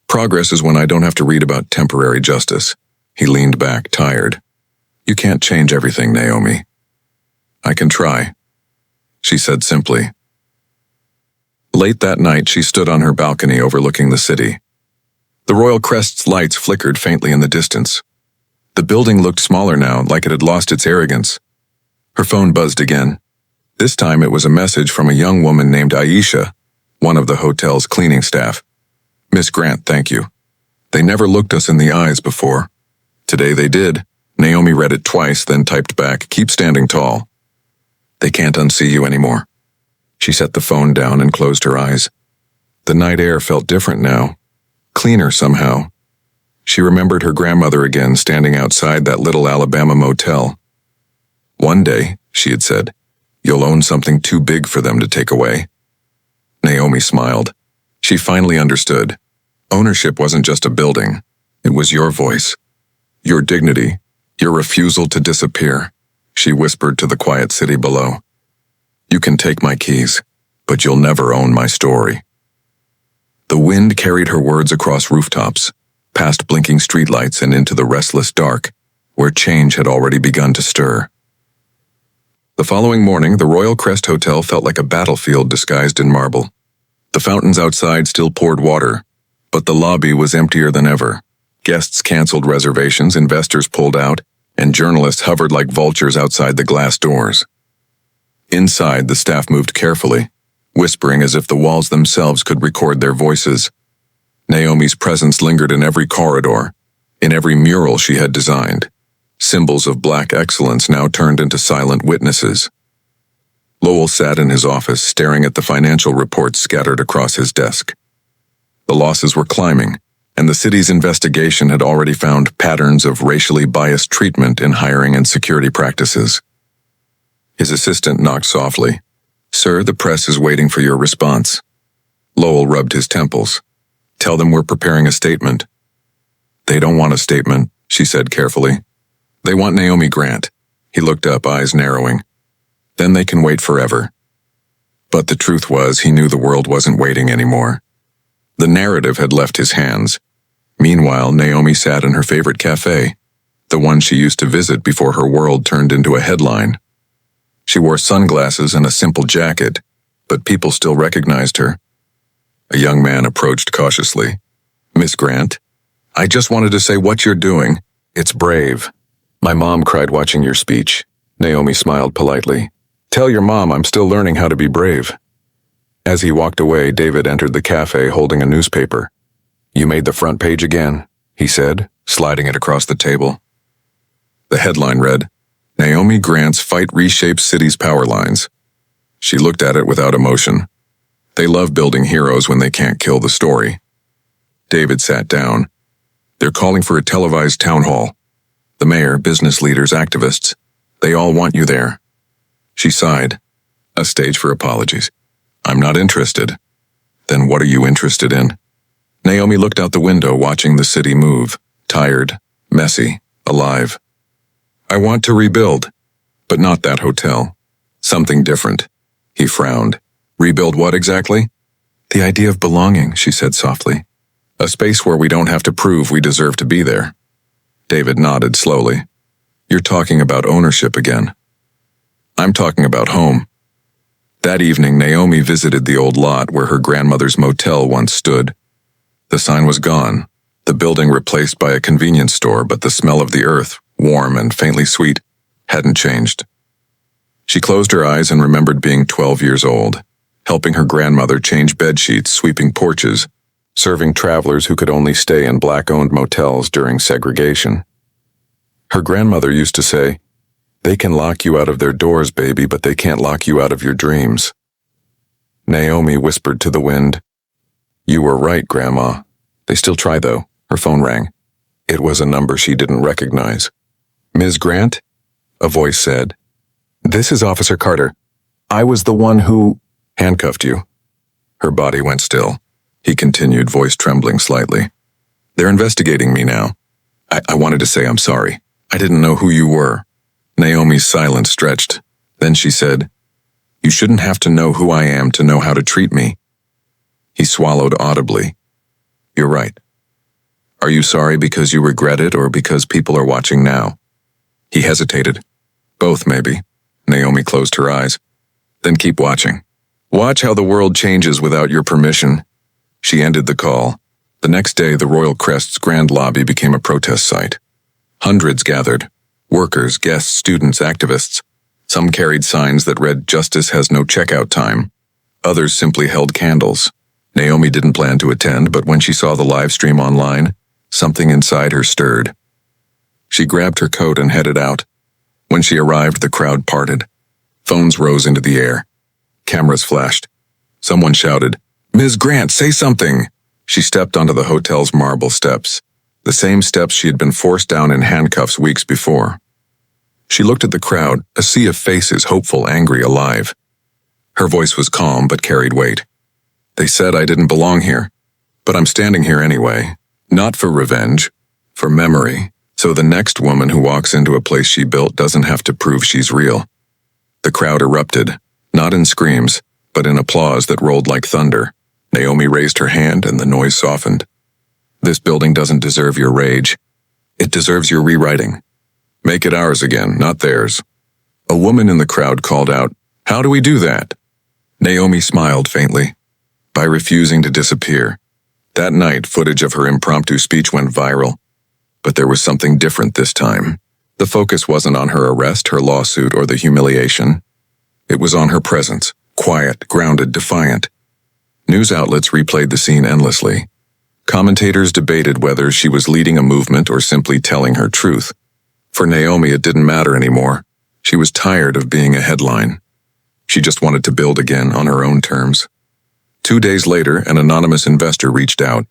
Progress is when I don't have to read about temporary justice. He leaned back, tired. You can't change everything, Naomi. I can try, she said simply. Late that night, she stood on her balcony overlooking the city. The Royal Crest's lights flickered faintly in the distance. The building looked smaller now, like it had lost its arrogance. Her phone buzzed again. This time it was a message from a young woman named Aisha, one of the hotel's cleaning staff. Miss Grant, thank you. They never looked us in the eyes before. Today they did. Naomi read it twice, then typed back, keep standing tall. They can't unsee you anymore. She set the phone down and closed her eyes. The night air felt different now, cleaner somehow. She remembered her grandmother again standing outside that little Alabama motel. One day, she had said, you'll own something too big for them to take away. Naomi smiled. She finally understood. Ownership wasn't just a building. It was your voice, your dignity, your refusal to disappear, she whispered to the quiet city below. You can take my keys, but you'll never own my story. The wind carried her words across rooftops, past blinking streetlights and into the restless dark, where change had already begun to stir. The following morning, the Royal Crest Hotel felt like a battlefield disguised in marble. The fountains outside still poured water, but the lobby was emptier than ever. Guests canceled reservations, investors pulled out, and journalists hovered like vultures outside the glass doors. Inside, the staff moved carefully, whispering as if the walls themselves could record their voices. Naomi's presence lingered in every corridor, in every mural she had designed. symbols of black excellence now turned into silent witnesses. Lowell sat in his office staring at the financial reports scattered across his desk. The losses were climbing, and the city's investigation had already found patterns of racially biased treatment in hiring and security practices. His assistant knocked softly. "Sir, the press is waiting for your response." Lowell rubbed his temples. "Tell them we're preparing a statement." "They don't want a statement," she said carefully. "They want Naomi Grant." He looked up, eyes narrowing. "Then they can wait forever." But the truth was, he knew the world wasn't waiting anymore. The narrative had left his hands. Meanwhile, Naomi sat in her favorite cafe, the one she used to visit before her world turned into a headline. She wore sunglasses and a simple jacket, but people still recognized her. A young man approached cautiously. "Miss Grant, I just wanted to say what you're doing. It's brave. My mom cried watching your speech." Naomi smiled politely. "Tell your mom I'm still learning how to be brave." As he walked away, David entered the cafe holding a newspaper. "You made the front page again," he said, sliding it across the table. The headline read, "Naomi Grant's Fight Reshapes City's Power Lines." She looked at it without emotion. They love building heroes when they can't kill the story. David sat down. "They're calling for a televised town hall. The mayor, business leaders, activists, they all want you there." She sighed. "A stage for apologies. I'm not interested." "Then what are you interested in?" Naomi looked out the window, watching the city move, tired, messy, alive. "I want to rebuild, but not that hotel. Something different." He frowned. "Rebuild what exactly?" "The idea of belonging," she said softly. "A space where we don't have to prove we deserve to be there." David nodded slowly. "You're talking about ownership again." "I'm talking about home." That evening, Naomi visited the old lot where her grandmother's motel once stood. The sign was gone, the building replaced by a convenience store, but the smell of the earth, warm and faintly sweet, hadn't changed. She closed her eyes and remembered being 12 years old, helping her grandmother change bedsheets, sweeping porches, serving travelers who could only stay in black-owned motels during segregation. Her grandmother used to say, "They can lock you out of their doors, baby, but they can't lock you out of your dreams." Naomi whispered to the wind, "You were right, Grandma." They still try, though. Her phone rang. It was a number she didn't recognize. "Ms. Grant?" a voice said. "This is Officer Carter. I was the one who handcuffed you." Her body went still. He continued, voice trembling slightly. "They're investigating me now. I wanted to say I'm sorry. I didn't know who you were." Naomi's silence stretched. Then she said, "You shouldn't have to know who I am to know how to treat me." He swallowed audibly. "You're right. Are you sorry because you regret it or because people are watching now?" He hesitated. "Both, maybe." Naomi closed her eyes. "Then keep watching. Watch how the world changes without your permission." She ended the call. The next day, the Royal Crest's grand lobby became a protest site. Hundreds gathered. Workers, guests, students, activists. Some carried signs that read, "Justice has no checkout time." Others simply held candles. Naomi didn't plan to attend, but when she saw the live stream online, something inside her stirred. She grabbed her coat and headed out. When she arrived, the crowd parted. Phones rose into the air. Cameras flashed. Someone shouted, "Ms. Grant, say something!" She stepped onto the hotel's marble steps, the same steps she had been forced down in handcuffs weeks before. She looked at the crowd, a sea of faces, hopeful, angry, alive. Her voice was calm but carried weight. "They said I didn't belong here, but I'm standing here anyway. Not for revenge, for memory, so the next woman who walks into a place she built doesn't have to prove she's real." The crowd erupted, not in screams, but in applause that rolled like thunder. Naomi raised her hand and the noise softened. "This building doesn't deserve your rage. It deserves your rewriting. Make it ours again, not theirs." A woman in the crowd called out, "How do we do that?" Naomi smiled faintly. "By refusing to disappear." That night, footage of her impromptu speech went viral. But there was something different this time. The focus wasn't on her arrest, her lawsuit, or the humiliation. It was on her presence, quiet, grounded, defiant. News outlets replayed the scene endlessly. Commentators debated whether she was leading a movement or simply telling her truth. For Naomi, it didn't matter anymore. She was tired of being a headline. She just wanted to build again on her own terms. 2 days later, an anonymous investor reached out.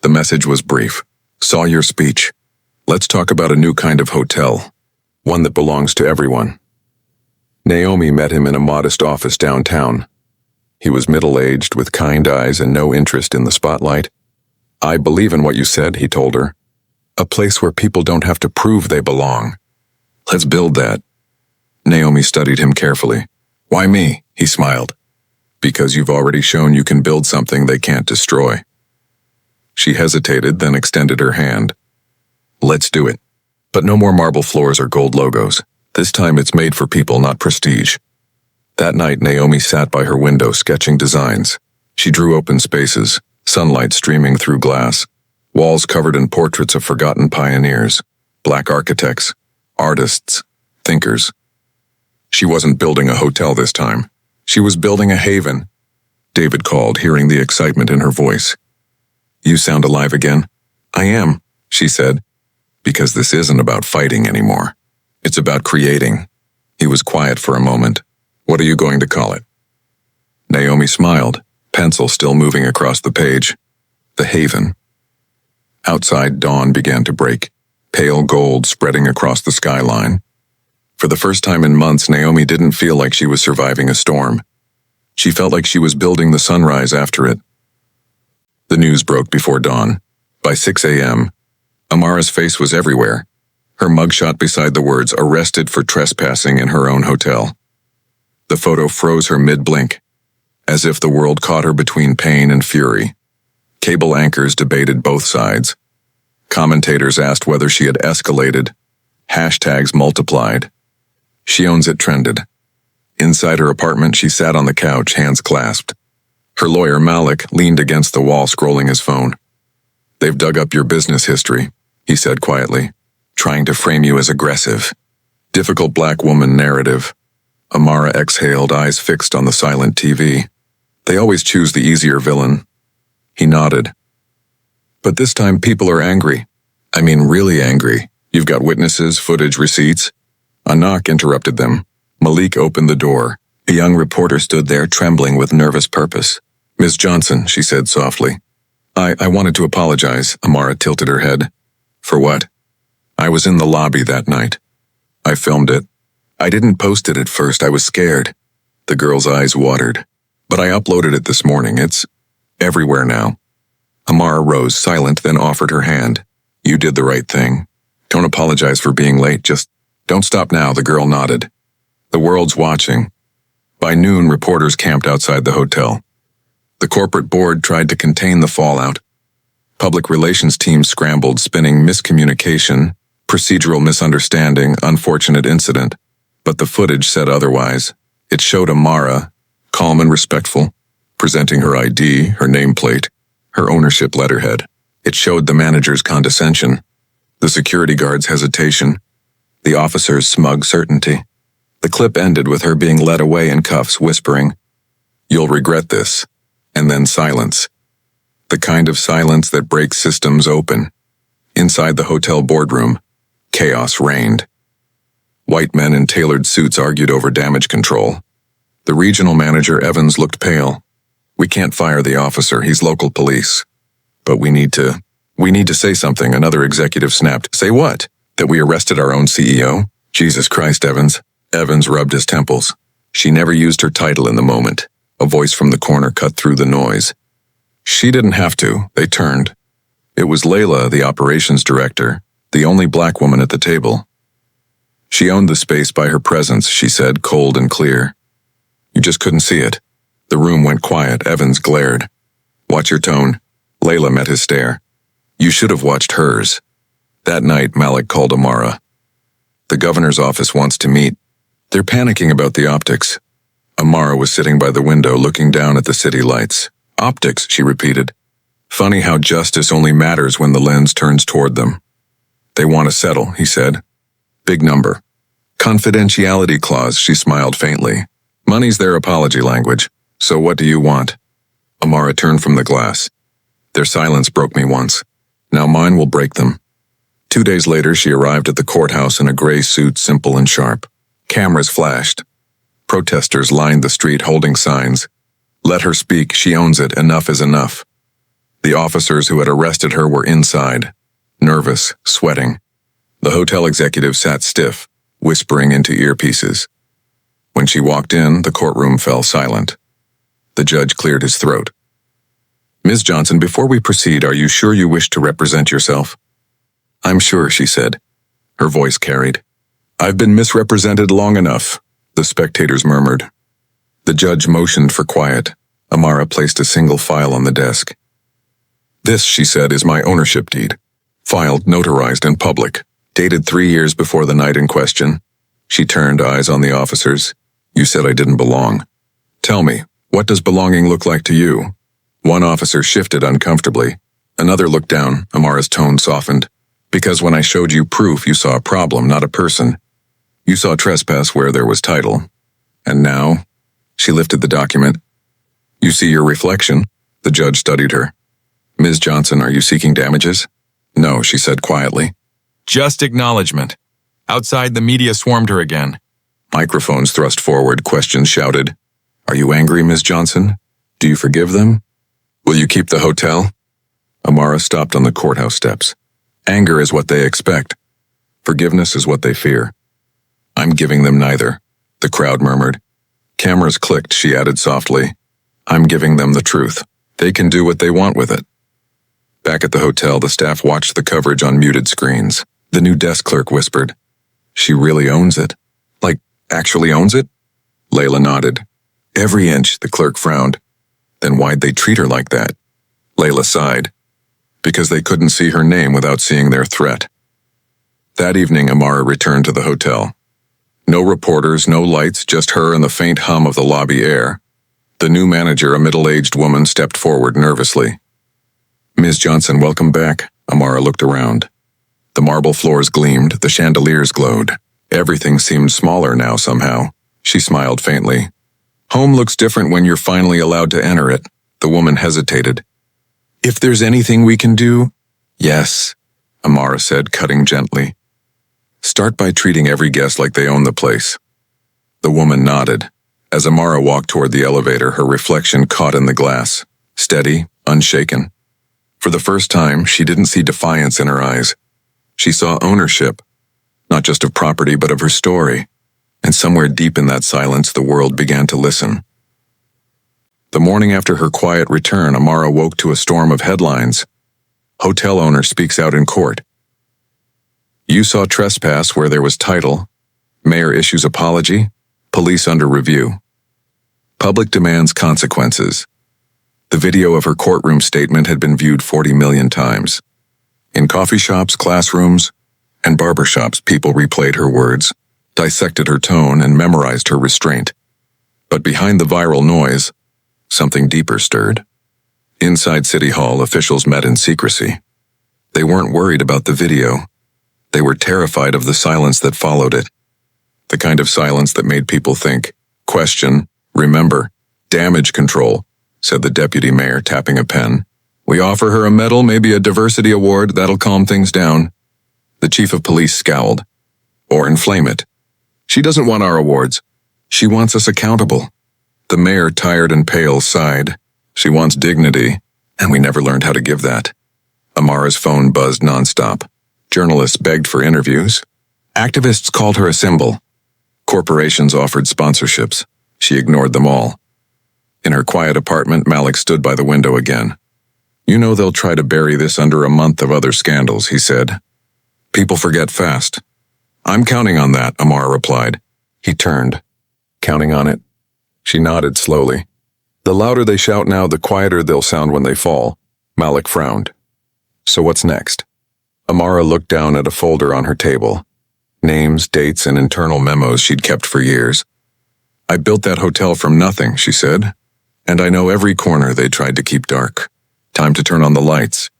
The message was brief. Saw your speech. Let's talk about a new kind of hotel. One that belongs to everyone. Naomi met him in a modest office downtown. He was middle-aged, with kind eyes and no interest in the spotlight. I believe in what you said, he told her. A place where people don't have to prove they belong. Let's build that. Naomi studied him carefully. Why me? He smiled. Because you've already shown you can build something they can't destroy. She hesitated, then extended her hand. Let's do it. But no more marble floors or gold logos. This time it's made for people, not prestige. That night, Naomi sat by her window sketching designs. She drew open spaces, sunlight streaming through glass, walls covered in portraits of forgotten pioneers, black architects, artists, thinkers. She wasn't building a hotel this time. She was building a haven. David called, hearing the excitement in her voice. You sound alive again. I am, she said, because this isn't about fighting anymore. It's about creating. He was quiet for a moment. What are you going to call it? Naomi smiled, pencil still moving across the page. The Haven. Outside, dawn began to break, pale gold spreading across the skyline. For the first time in months, Naomi didn't feel like she was surviving a storm. She felt like she was building the sunrise after it. The news broke before dawn. By 6 a.m., Amara's face was everywhere, her mugshot beside the words arrested for trespassing in her own hotel. The photo froze her mid-blink, as if the world caught her between pain and fury. Cable anchors debated both sides. Commentators asked whether she had escalated. Hashtags multiplied. She owns it trended. Inside her apartment, she sat on the couch, hands clasped. Her lawyer, Malik, leaned against the wall, scrolling his phone. They've dug up your business history, he said quietly, trying to frame you as aggressive. Difficult black woman narrative. Amara exhaled, eyes fixed on the silent TV. They always choose the easier villain. He nodded. But this time people are angry. I mean, really angry. You've got witnesses, footage, receipts. A knock interrupted them. Malik opened the door. A young reporter stood there, trembling with nervous purpose. Miss Johnson, she said softly. I wanted to apologize, Amara tilted her head. For what? I was in the lobby that night. I filmed it. I didn't post it at first, I was scared. The girl's eyes watered. But I uploaded it this morning, it's everywhere now. Amara rose, silent, then offered her hand. You did the right thing. Don't apologize for being late, just don't stop now, the girl nodded. The world's watching. By noon, reporters camped outside the hotel. The corporate board tried to contain the fallout. Public relations teams scrambled, spinning miscommunication, procedural misunderstanding, unfortunate incident. But the footage said otherwise. It showed Amara, calm and respectful, presenting her ID, her nameplate, her ownership letterhead. It showed the manager's condescension, the security guard's hesitation, the officer's smug certainty. The clip ended with her being led away in cuffs, whispering, "You'll regret this," and then silence. The kind of silence that breaks systems open. Inside the hotel boardroom, chaos reigned. White men in tailored suits argued over damage control. The regional manager, Evans, looked pale. We can't fire the officer, he's local police. But we need to say something, another executive snapped. Say what? That we arrested our own CEO? Jesus Christ, Evans. Evans rubbed his temples. She never used her title in the moment. A voice from the corner cut through the noise. She didn't have to, they turned. It was Layla, the operations director, the only black woman at the table. She owned the space by her presence, she said, cold and clear. You just couldn't see it. The room went quiet. Evans glared. Watch your tone. Layla met his stare. You should have watched hers. That night, Malik called Amara. The governor's office wants to meet. They're panicking about the optics. Amara was sitting by the window looking down at the city lights. Optics, she repeated. Funny how justice only matters when the lens turns toward them. They want to settle, he said. Big number. Confidentiality clause, she smiled faintly. Money's their apology language. So what do you want? Amara turned from the glass. Their silence broke me once. Now mine will break them. 2 days later, she arrived at the courthouse in a gray suit, simple and sharp. Cameras flashed. Protesters lined the street holding signs. Let her speak, she owns it, enough is enough. The officers who had arrested her were inside, nervous, sweating. The hotel executive sat stiff, whispering into earpieces. When she walked in, the courtroom fell silent. The judge cleared his throat. Ms. Johnson, before we proceed, are you sure you wish to represent yourself? I'm sure, she said. Her voice carried. I've been misrepresented long enough, the spectators murmured. The judge motioned for quiet. Amara placed a single file on the desk. This, she said, is my ownership deed. Filed, notarized, and public. Dated 3 years before the night in question. She turned, eyes on the officers. You said I didn't belong. Tell me, what does belonging look like to you? One officer shifted uncomfortably. Another looked down. Amara's tone softened. Because when I showed you proof, you saw a problem, not a person. You saw trespass where there was title. And now? She lifted the document. You see your reflection? The judge studied her. Ms. Johnson, are you seeking damages? No, she said quietly. Just acknowledgement. Outside, the media swarmed her again. Microphones thrust forward, questions shouted. Are you angry, Ms. Johnson? Do you forgive them? Will you keep the hotel? Amara stopped on the courthouse steps. Anger is what they expect. Forgiveness is what they fear. I'm giving them neither, the crowd murmured. Cameras clicked, she added softly. I'm giving them the truth. They can do what they want with it. Back at the hotel, the staff watched the coverage on muted screens. The new desk clerk whispered, She really owns it. Like, actually owns it? Layla nodded. Every inch, the clerk frowned. Then why'd they treat her like that? Layla sighed. Because they couldn't see her name without seeing their threat. That evening, Amara returned to the hotel. No reporters, no lights, just her and the faint hum of the lobby air. The new manager, a middle-aged woman, stepped forward nervously. Ms. Johnson, welcome back. Amara looked around. The marble floors gleamed, the chandeliers glowed. Everything seemed smaller now somehow. She smiled faintly. Home looks different when you're finally allowed to enter it. The woman hesitated. If there's anything we can do? Yes, Amara said, cutting gently. Start by treating every guest like they own the place. The woman nodded. As Amara walked toward the elevator, her reflection caught in the glass. Steady, unshaken. For the first time, she didn't see defiance in her eyes. She saw ownership, not just of property, but of her story. And somewhere deep in that silence, the world began to listen. The morning after her quiet return, Amara woke to a storm of headlines. Hotel owner speaks out in court. You saw trespass where there was title. Mayor issues apology. Police under review. Public demands consequences. The video of her courtroom statement had been viewed 40 million times. In coffee shops, classrooms, and barbershops, people replayed her words, dissected her tone, and memorized her restraint. But behind the viral noise, something deeper stirred. Inside City Hall, officials met in secrecy. They weren't worried about the video. They were terrified of the silence that followed it. The kind of silence that made people think, question, remember, damage control, said the deputy mayor, tapping a pen. We offer her a medal, maybe a diversity award, that'll calm things down. The chief of police scowled. Or inflame it. She doesn't want our awards. She wants us accountable. The mayor, tired and pale, sighed. She wants dignity, and we never learned how to give that. Amara's phone buzzed nonstop. Journalists begged for interviews. Activists called her a symbol. Corporations offered sponsorships. She ignored them all. In her quiet apartment, Malik stood by the window again. You know they'll try to bury this under a month of other scandals, he said. People forget fast. I'm counting on that, Amara replied. He turned. Counting on it? She nodded slowly. The louder they shout now, the quieter they'll sound when they fall. Malik frowned. So what's next? Amara looked down at a folder on her table. Names, dates, and internal memos she'd kept for years. I built that hotel from nothing, she said. And I know every corner they tried to keep dark. Time to turn on the lights.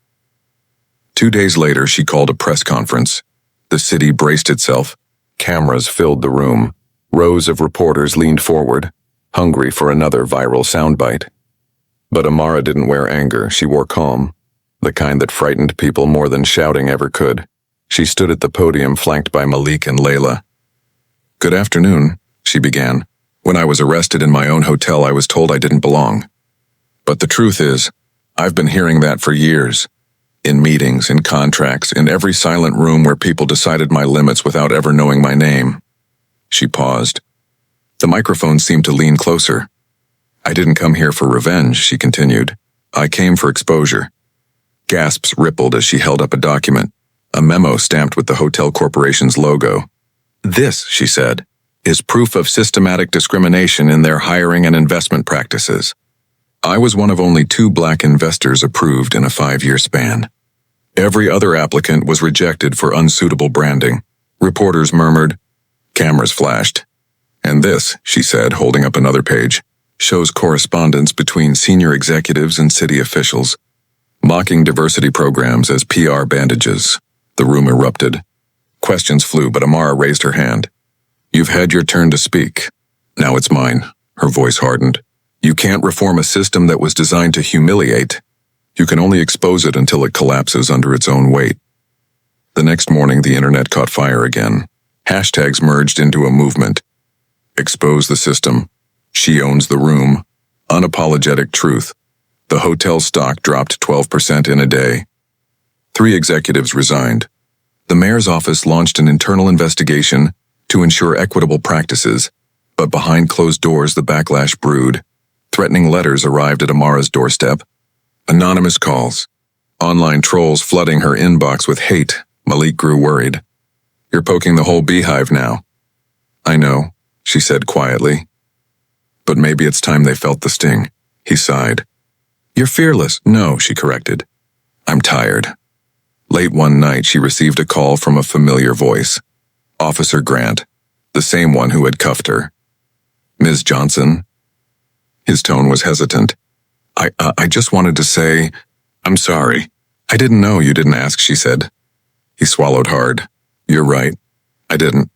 2 days later, she called a press conference. The city braced itself. Cameras filled the room. Rows of reporters leaned forward, hungry for another viral soundbite. But Amara didn't wear anger, she wore calm, the kind that frightened people more than shouting ever could. She stood at the podium flanked by Malik and Layla. "Good afternoon," she began. "When I was arrested in my own hotel, I was told I didn't belong. But the truth is, I've been hearing that for years. In meetings, in contracts, in every silent room where people decided my limits without ever knowing my name." She paused. The microphone seemed to lean closer. "I didn't come here for revenge," she continued. "I came for exposure." Gasps rippled as she held up a document, a memo stamped with the hotel corporation's logo. "This," she said, "is proof of systematic discrimination in their hiring and investment practices. I was one of only 2 black investors approved in a 5-year span. Every other applicant was rejected for unsuitable branding." Reporters murmured. Cameras flashed. "And this," she said, holding up another page, "shows correspondence between senior executives and city officials, mocking diversity programs as PR bandages." The room erupted. Questions flew, but Amara raised her hand. "You've had your turn to speak. Now it's mine." Her voice hardened. "You can't reform a system that was designed to humiliate. You can only expose it until it collapses under its own weight." The next morning, the internet caught fire again. Hashtags merged into a movement. Expose the system. She owns the room. Unapologetic truth. The hotel stock dropped 12% in a day. 3 executives resigned. The mayor's office launched an internal investigation to ensure equitable practices, but behind closed doors the backlash brewed. Threatening letters arrived at Amara's doorstep. Anonymous calls. Online trolls flooding her inbox with hate. Malik grew worried. "You're poking the whole beehive now." "I know," she said quietly. "But maybe it's time they felt the sting." He sighed. "You're fearless." "No," she corrected. "I'm tired." Late one night, she received a call from a familiar voice. Officer Grant, the same one who had cuffed her. "Ms. Johnson?" His tone was hesitant. I just wanted to say, I'm sorry. I didn't know you didn't ask," she said. He swallowed hard. "You're right. I didn't.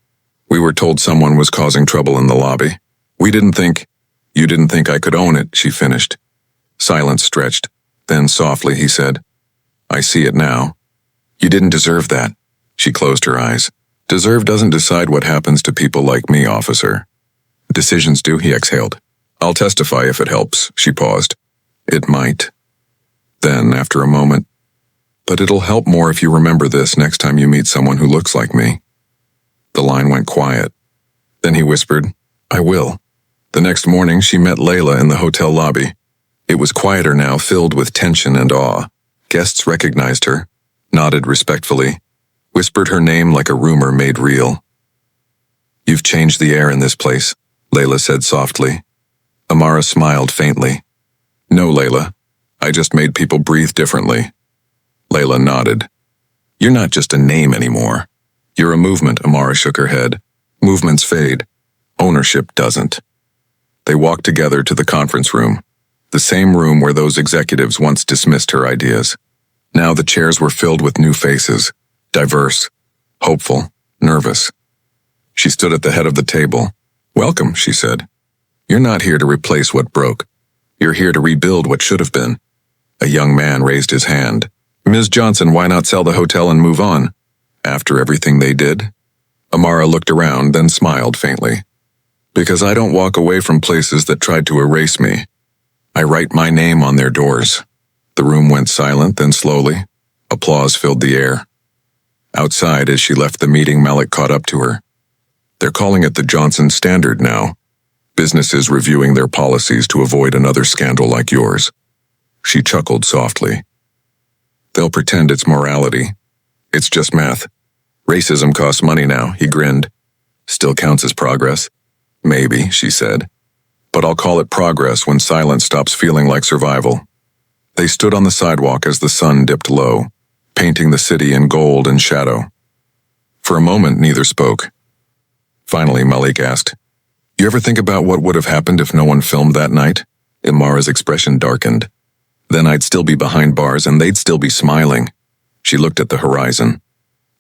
We were told someone was causing trouble in the lobby. You didn't think I could own it," she finished. Silence stretched. Then softly he said, "I see it now. You didn't deserve that." She closed her eyes. "Deserve doesn't decide what happens to people like me, officer." "Decisions do," he exhaled. "I'll testify if it helps." She paused. "It might." Then, after a moment, "But it'll help more if you remember this next time you meet someone who looks like me." The line went quiet. Then he whispered, "I will." The next morning, she met Layla in the hotel lobby. It was quieter now, filled with tension and awe. Guests recognized her, nodded respectfully, whispered her name like a rumor made real. "You've changed the air in this place," Layla said softly. Amara smiled faintly. "No, Layla. I just made people breathe differently." Layla nodded. "You're not just a name anymore. You're a movement," Amara shook her head. "Movements fade. Ownership doesn't." They walked together to the conference room, the same room where those executives once dismissed her ideas. Now the chairs were filled with new faces, diverse, hopeful, nervous. She stood at the head of the table. "Welcome," she said. "You're not here to replace what broke. You're here to rebuild what should have been." A young man raised his hand. "Ms. Johnson, why not sell the hotel and move on? After everything they did?" Amara looked around, then smiled faintly. "Because I don't walk away from places that tried to erase me. I write my name on their doors." The room went silent, then slowly, applause filled the air. Outside, as she left the meeting, Malik caught up to her. "They're calling it the Johnson Standard now. Businesses reviewing their policies to avoid another scandal like yours." She chuckled softly. "They'll pretend it's morality. It's just math. Racism costs money now," he grinned. "Still counts as progress." "Maybe," she said. "But I'll call it progress when silence stops feeling like survival." They stood on the sidewalk as the sun dipped low, painting the city in gold and shadow. For a moment, neither spoke. Finally, Malik asked, "You ever think about what would have happened if no one filmed that night?" Amara's expression darkened. "Then I'd still be behind bars and they'd still be smiling." She looked at the horizon.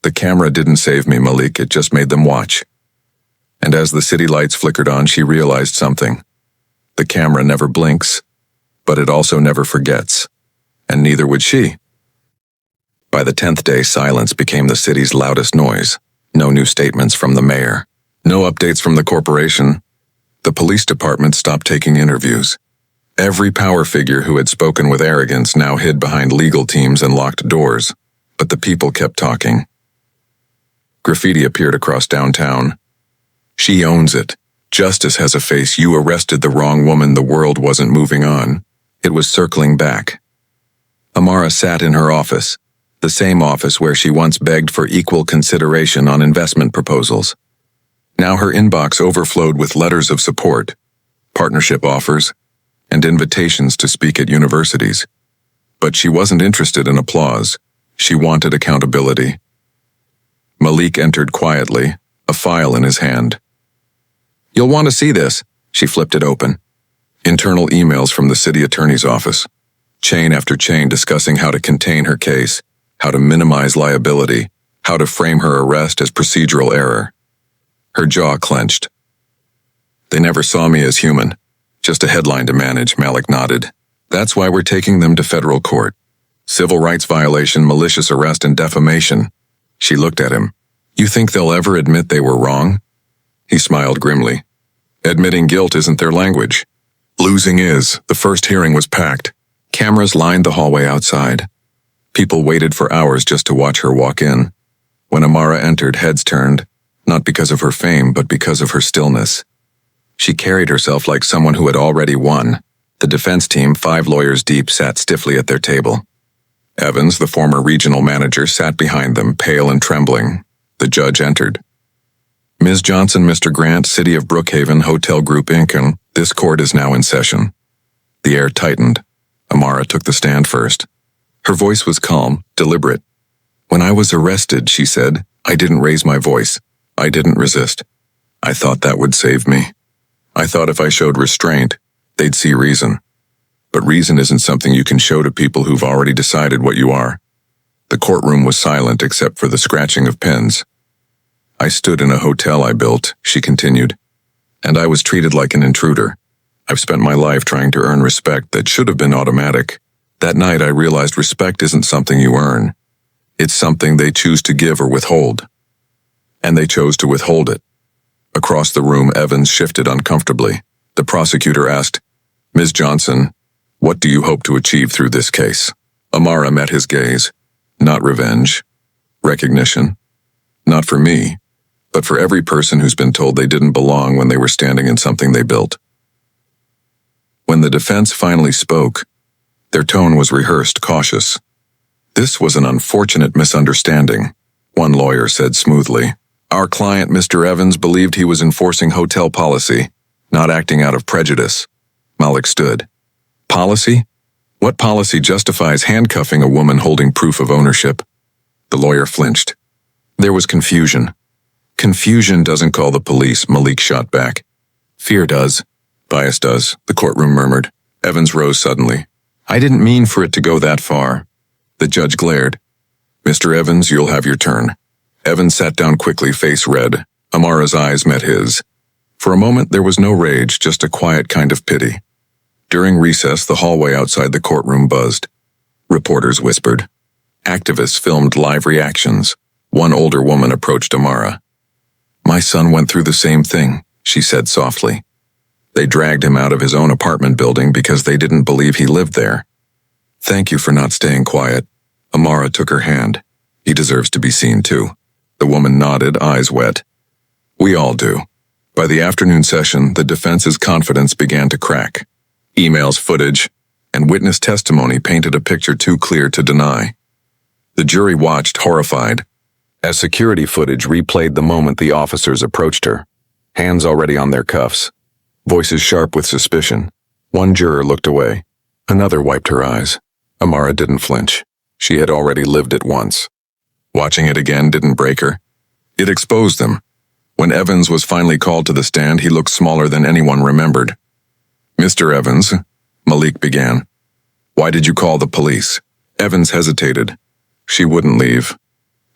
"The camera didn't save me, Malik, it just made them watch." And as the city lights flickered on, she realized something. The camera never blinks, but it also never forgets. And neither would she. By the 10th day, silence became the city's loudest noise. No new statements from the mayor. No updates from the corporation. The police department stopped taking interviews. Every power figure who had spoken with arrogance now hid behind legal teams and locked doors. But the people kept talking. Graffiti appeared across downtown. "She owns it. Justice has a face. You arrested the wrong woman. The world wasn't moving on. It was circling back." Amara sat in her office, the same office where she once begged for equal consideration on investment proposals. Now her inbox overflowed with letters of support, partnership offers, and invitations to speak at universities. But she wasn't interested in applause. She wanted accountability. Malik entered quietly, a file in his hand. "You'll want to see this." She flipped it open. Internal emails from the city attorney's office. Chain after chain discussing how to contain her case, how to minimize liability, how to frame her arrest as procedural error. Her jaw clenched. "They never saw me as human. Just a headline to manage," Malik nodded. "That's why we're taking them to federal court. Civil rights violation, malicious arrest, and defamation." She looked at him. "You think they'll ever admit they were wrong?" He smiled grimly. "Admitting guilt isn't their language. Losing is." The first hearing was packed. Cameras lined the hallway outside. People waited for hours just to watch her walk in. When Amara entered, heads turned, not because of her fame, but because of her stillness. She carried herself like someone who had already won. The defense team, 5 lawyers deep, sat stiffly at their table. Evans, the former regional manager, sat behind them, pale and trembling. The judge entered. "Ms. Johnson, Mr. Grant, City of Brookhaven Hotel Group Inc. This court is now in session." The air tightened. Amara took the stand first. Her voice was calm, deliberate. "When I was arrested," she said, "I didn't raise my voice. I didn't resist. I thought that would save me. I thought if I showed restraint, they'd see reason. But reason isn't something you can show to people who've already decided what you are." The courtroom was silent except for the scratching of pens. "I stood in a hotel I built," she continued, "and I was treated like an intruder. I've spent my life trying to earn respect that should have been automatic. That night I realized respect isn't something you earn. It's something they choose to give or withhold. And they chose to withhold it." Across the room, Evans shifted uncomfortably. The prosecutor asked, "Ms. Johnson, what do you hope to achieve through this case?" Amara met his gaze. "Not revenge. Recognition. Not for me, but for every person who's been told they didn't belong when they were standing in something they built." When the defense finally spoke, their tone was rehearsed, cautious. "This was an unfortunate misunderstanding," one lawyer said smoothly. "Our client, Mr. Evans, believed he was enforcing hotel policy, not acting out of prejudice." Malik stood. "Policy? What policy justifies handcuffing a woman holding proof of ownership?" The lawyer flinched. There was confusion. "Confusion doesn't call the police," Malik shot back. "Fear does. Bias does," the courtroom murmured. Evans rose suddenly. "I didn't mean for it to go that far." The judge glared. "Mr. Evans, you'll have your turn." Evans sat down quickly, face red. Amara's eyes met his. For a moment there was no rage, just a quiet kind of pity. During recess, the hallway outside the courtroom buzzed. Reporters whispered. Activists filmed live reactions. One older woman approached Amara. "My son went through the same thing," she said softly. "They dragged him out of his own apartment building because they didn't believe he lived there. Thank you for not staying quiet." Amara took her hand. "He deserves to be seen too." The woman nodded, eyes wet. "We all do." By the afternoon session, the defense's confidence began to crack. Emails, footage, and witness testimony painted a picture too clear to deny. The jury watched, horrified, as security footage replayed the moment the officers approached her, hands already on their cuffs, voices sharp with suspicion. One juror looked away. Another wiped her eyes. Amara didn't flinch. She had already lived it once. Watching it again didn't break her. It exposed them. When Evans was finally called to the stand, he looked smaller than anyone remembered. "Mr. Evans," Malik began. "Why did you call the police?" Evans hesitated. "She wouldn't leave.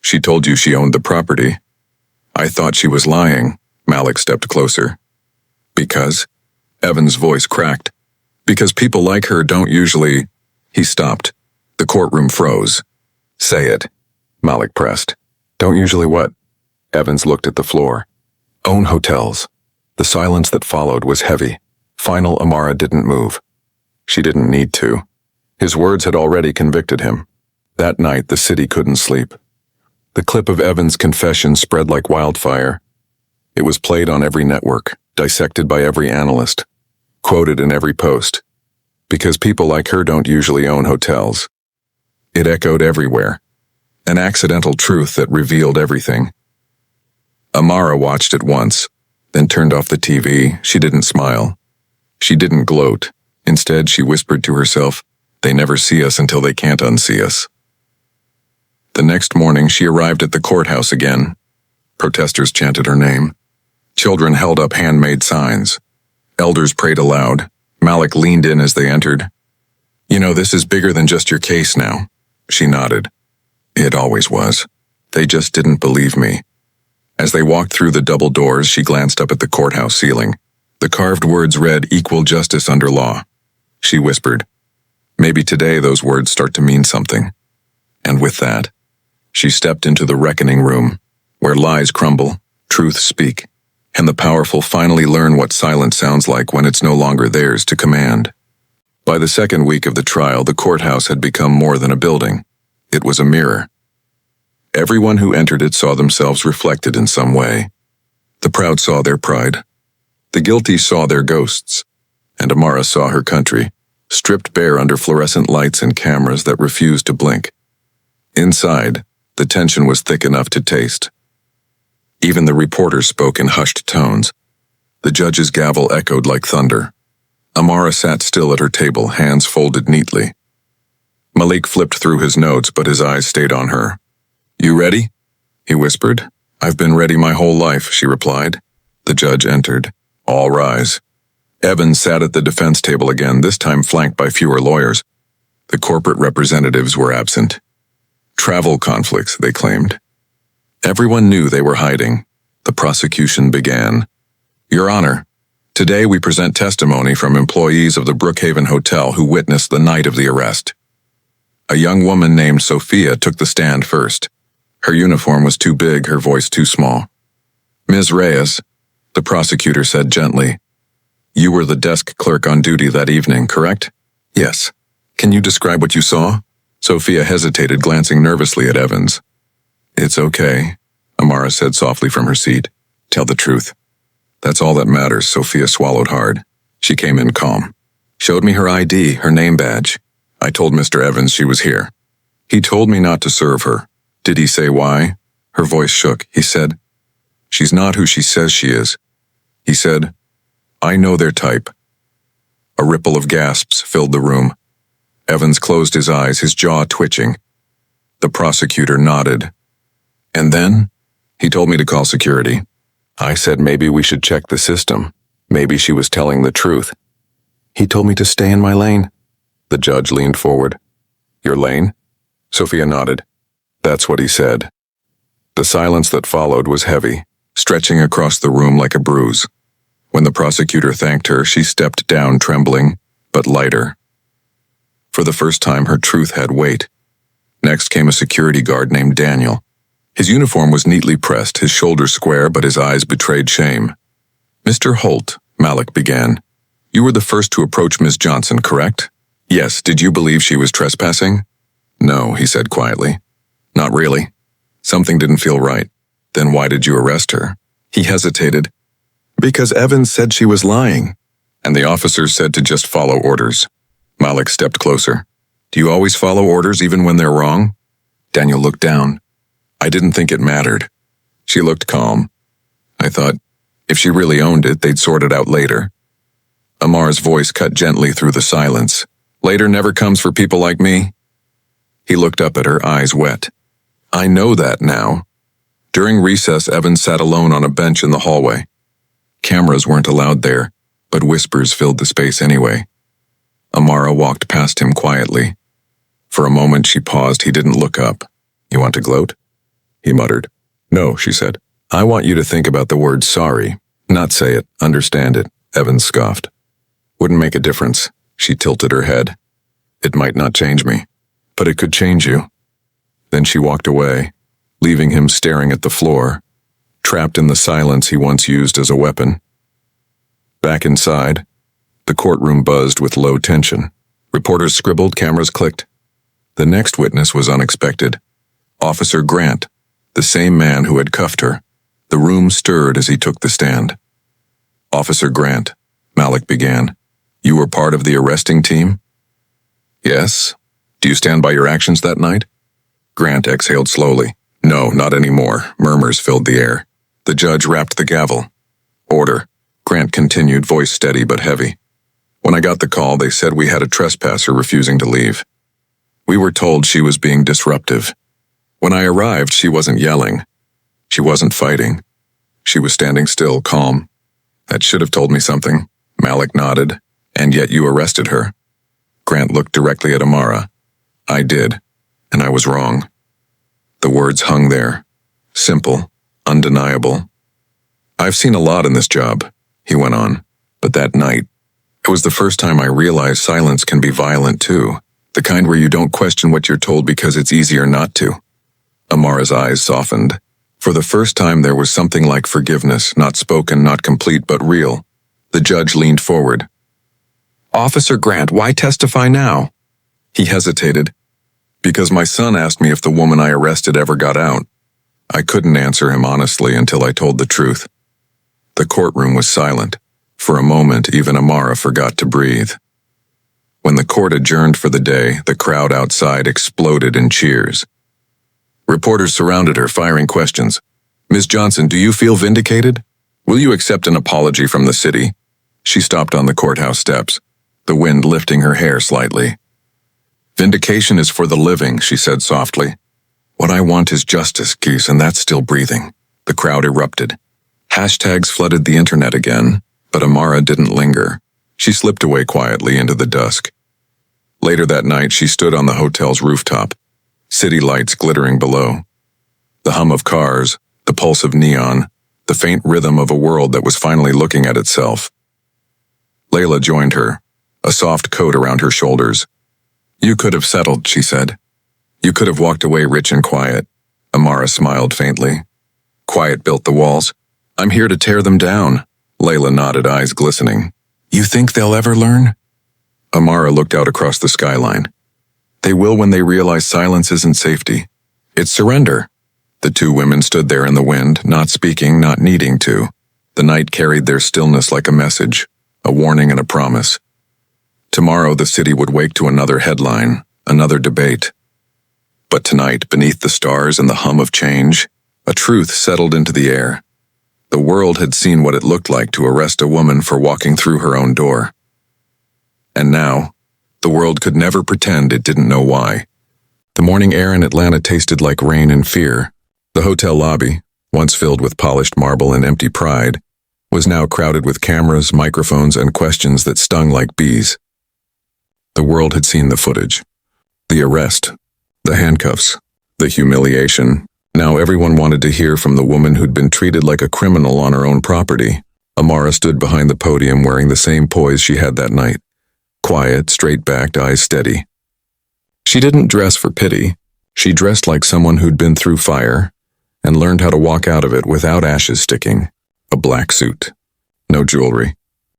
She told you she owned the property." "I thought she was lying." Malik stepped closer. "Because?" Evans' voice cracked. "Because people like her don't usually—" He stopped. The courtroom froze. Say it, Malik pressed. Don't usually what? Evans looked at the floor. Own hotels. The silence that followed was heavy. Final, Amara didn't move. She didn't need to. His words had already convicted him. That night, the city couldn't sleep. The clip of Evans' confession spread like wildfire. It was played on every network, dissected by every analyst, quoted in every post. Because people like her don't usually own hotels. It echoed everywhere. An accidental truth that revealed everything. Amara watched it once, then turned off the TV. She didn't smile. She didn't gloat. Instead, she whispered to herself, "They never see us until they can't unsee us." The next morning, she arrived at the courthouse again. Protesters chanted her name. Children held up handmade signs. Elders prayed aloud. Malik leaned in as they entered. "You know, this is bigger than just your case now." She nodded. "It always was. They just didn't believe me." As they walked through the double doors, she glanced up at the courthouse ceiling. The carved words read, "Equal justice under law." She whispered, "Maybe today those words start to mean something." And with that, she stepped into the reckoning room, where lies crumble, truth speak, and the powerful finally learn what silence sounds like when it's no longer theirs to command. By the second week of the trial, the courthouse had become more than a building. It was a mirror. Everyone who entered it saw themselves reflected in some way. The proud saw their pride. The guilty saw their ghosts. And Amara saw her country, stripped bare under fluorescent lights and cameras that refused to blink. Inside, the tension was thick enough to taste. Even the reporters spoke in hushed tones. The judge's gavel echoed like thunder. Amara sat still at her table, hands folded neatly. Malik flipped through his notes, but his eyes stayed on her. "You ready?" he whispered. "I've been ready my whole life," she replied. The judge entered. All rise. Evans sat at the defense table again, this time flanked by fewer lawyers. The corporate representatives were absent. Travel conflicts, they claimed. Everyone knew they were hiding. The prosecution began. "Your Honor, today we present testimony from employees of the Brookhaven Hotel who witnessed the night of the arrest." A young woman named Sophia took the stand first. Her uniform was too big, her voice too small. "Ms. Reyes," the prosecutor said gently, "you were the desk clerk on duty that evening, correct?" "Yes." "Can you describe what you saw?" Sophia hesitated, glancing nervously at Evans. "It's okay," Amara said softly from her seat. "Tell the truth." "That's all that matters," Sophia swallowed hard. She came in calm. "Showed me her ID, her name badge. I told Mr. Evans she was here. He told me not to serve her." "Did he say why?" Her voice shook. "He said, 'She's not who she says she is.' He said, 'I know their type.'" A ripple of gasps filled the room. Evans closed his eyes, his jaw twitching. The prosecutor nodded. "And then?" "He told me to call security. I said maybe we should check the system. Maybe she was telling the truth. He told me to stay in my lane." The judge leaned forward. "Your lane?" Sophia nodded. "That's what he said." The silence that followed was heavy, stretching across the room like a bruise. When the prosecutor thanked her, she stepped down, trembling, but lighter. For the first time, her truth had weight. Next came a security guard named Daniel. His uniform was neatly pressed, his shoulders square, but his eyes betrayed shame. "Mr. Holt," Malik began, "you were the first to approach Miss Johnson, correct?" "Yes. Did you believe she was trespassing?" "No," he said quietly. "Not really. Something didn't feel right." "Then why did you arrest her?" He hesitated. "Because Evans said she was lying." "And the officers said to just follow orders." Malik stepped closer. "Do you always follow orders even when they're wrong?" Daniel looked down. "I didn't think it mattered." She looked calm. "I thought, if she really owned it, they'd sort it out later." Amar's voice cut gently through the silence. "Later never comes for people like me." He looked up at her, eyes wet. "I know that now." During recess, Evans sat alone on a bench in the hallway. Cameras weren't allowed there, but whispers filled the space anyway. Amara walked past him quietly. For a moment she paused. He didn't look up. "You want to gloat?" He muttered. "No," she said. "I want you to think about the word sorry. Not say it, understand it," Evans scoffed. "Wouldn't make a difference." She tilted her head. "It might not change me, but it could change you." Then she walked away, leaving him staring at the floor, trapped in the silence he once used as a weapon. Back inside, the courtroom buzzed with low tension. Reporters scribbled, cameras clicked. The next witness was unexpected. Officer Grant, the same man who had cuffed her. The room stirred as he took the stand. "Officer Grant," Malik began, "you were part of the arresting team?" "Yes. Do you stand by your actions that night?" Grant exhaled slowly. "No, not anymore." Murmurs filled the air. The judge rapped the gavel. "Order." Grant continued, voice steady but heavy. "When I got the call, they said we had a trespasser refusing to leave. We were told she was being disruptive. When I arrived, she wasn't yelling. She wasn't fighting. She was standing still, calm. That should have told me something." Malik nodded. "And yet you arrested her." Grant looked directly at Amara. "I did, and I was wrong." The words hung there. Simple, undeniable. "I've seen a lot in this job," he went on, "but that night, it was the first time I realized silence can be violent too, the kind where you don't question what you're told because it's easier not to." Amara's eyes softened. For the first time there was something like forgiveness, not spoken, not complete, but real. The judge leaned forward. "Officer Grant, why testify now?" He hesitated. "Because my son asked me if the woman I arrested ever got out." I couldn't answer him honestly until I told the truth. The courtroom was silent. For a moment, even Amara forgot to breathe. When the court adjourned for the day, the crowd outside exploded in cheers. Reporters surrounded her, firing questions. "Ms. Johnson, do you feel vindicated? Will you accept an apology from the city?" She stopped on the courthouse steps, the wind lifting her hair slightly. "Vindication is for the living," she said softly. "What I want is justice, Geese, and that's still breathing." The crowd erupted. Hashtags flooded the internet again, but Amara didn't linger. She slipped away quietly into the dusk. Later that night, she stood on the hotel's rooftop, city lights glittering below. The hum of cars, the pulse of neon, the faint rhythm of a world that was finally looking at itself. Layla joined her, a soft coat around her shoulders. "You could have settled," she said. "You could have walked away rich and quiet." Amara smiled faintly. "Quiet built the walls. I'm here to tear them down." Layla nodded, eyes glistening. "You think they'll ever learn?" Amara looked out across the skyline. "They will when they realize silence isn't safety. It's surrender." The two women stood there in the wind, not speaking, not needing to. The night carried their stillness like a message, a warning and a promise. Tomorrow the city would wake to another headline, another debate. But tonight, beneath the stars and the hum of change, a truth settled into the air. The world had seen what it looked like to arrest a woman for walking through her own door. And now, the world could never pretend it didn't know why. The morning air in Atlanta tasted like rain and fear. The hotel lobby, once filled with polished marble and empty pride, was now crowded with cameras, microphones, and questions that stung like bees. The world had seen the footage. The arrest, the handcuffs, the humiliation. Now everyone wanted to hear from the woman who'd been treated like a criminal on her own property. Amara stood behind the podium wearing the same poise she had that night. Quiet, straight-backed, eyes steady. She didn't dress for pity. She dressed like someone who'd been through fire and learned how to walk out of it without ashes sticking. A black suit. No jewelry.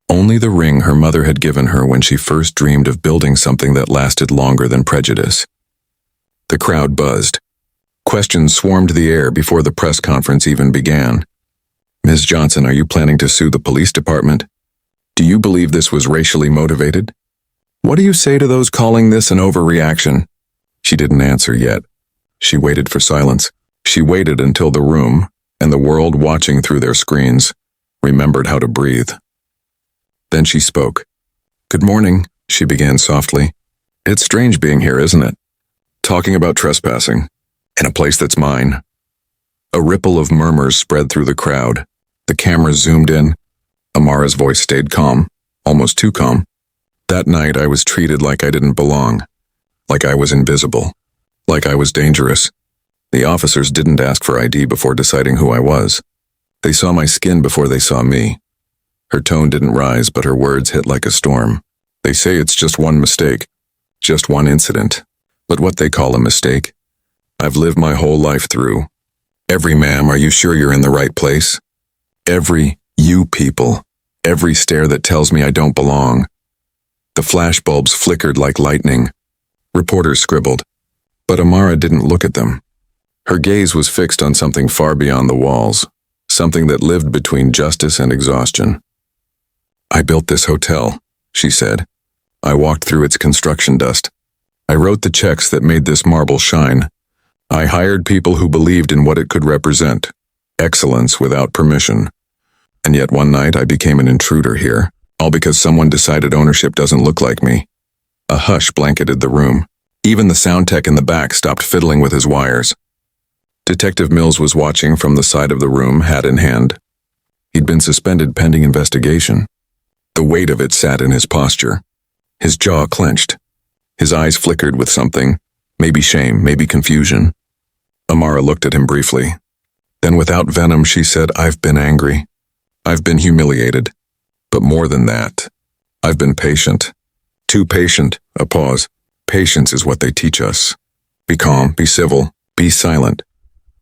Only the ring her mother had given her when she first dreamed of building something that lasted longer than prejudice. The crowd buzzed. Questions swarmed the air before the press conference even began. "Ms. Johnson, are you planning to sue the police department? Do you believe this was racially motivated? What do you say to those calling this an overreaction?" She didn't answer yet. She waited for silence. She waited until the room, and the world watching through their screens, remembered how to breathe. Then she spoke. "Good morning," she began softly. "It's strange being here, isn't it? Talking about trespassing, in a place that's mine." A ripple of murmurs spread through the crowd. The cameras zoomed in. Amara's voice stayed calm, almost too calm. "That night I was treated like I didn't belong, like I was invisible, like I was dangerous. The officers didn't ask for ID before deciding who I was. They saw my skin before they saw me." Her tone didn't rise, but her words hit like a storm. "They say it's just one mistake, just one incident. But what they call a mistake, I've lived my whole life through. Every ma'am, are you sure you're in the right place? Every you people. Every stare that tells me I don't belong. The flashbulbs flickered like lightning. Reporters scribbled. But Amara didn't look at them. Her gaze was fixed on something far beyond the walls, something that lived between justice and exhaustion. I built this hotel, she said. I walked through its construction dust. I wrote the checks that made this marble shine. I hired people who believed in what it could represent, excellence without permission. And yet one night I became an intruder here, all because someone decided ownership doesn't look like me. A hush blanketed the room. Even the sound tech in the back stopped fiddling with his wires. Detective Mills was watching from the side of the room, hat in hand. He'd been suspended pending investigation. The weight of it sat in his posture. His jaw clenched. His eyes flickered with something, maybe shame, maybe confusion. Amara looked at him briefly. Then without venom she said, I've been angry. I've been humiliated. But more than that, I've been patient. Too patient. A pause. Patience is what they teach us. Be calm, be civil, be silent.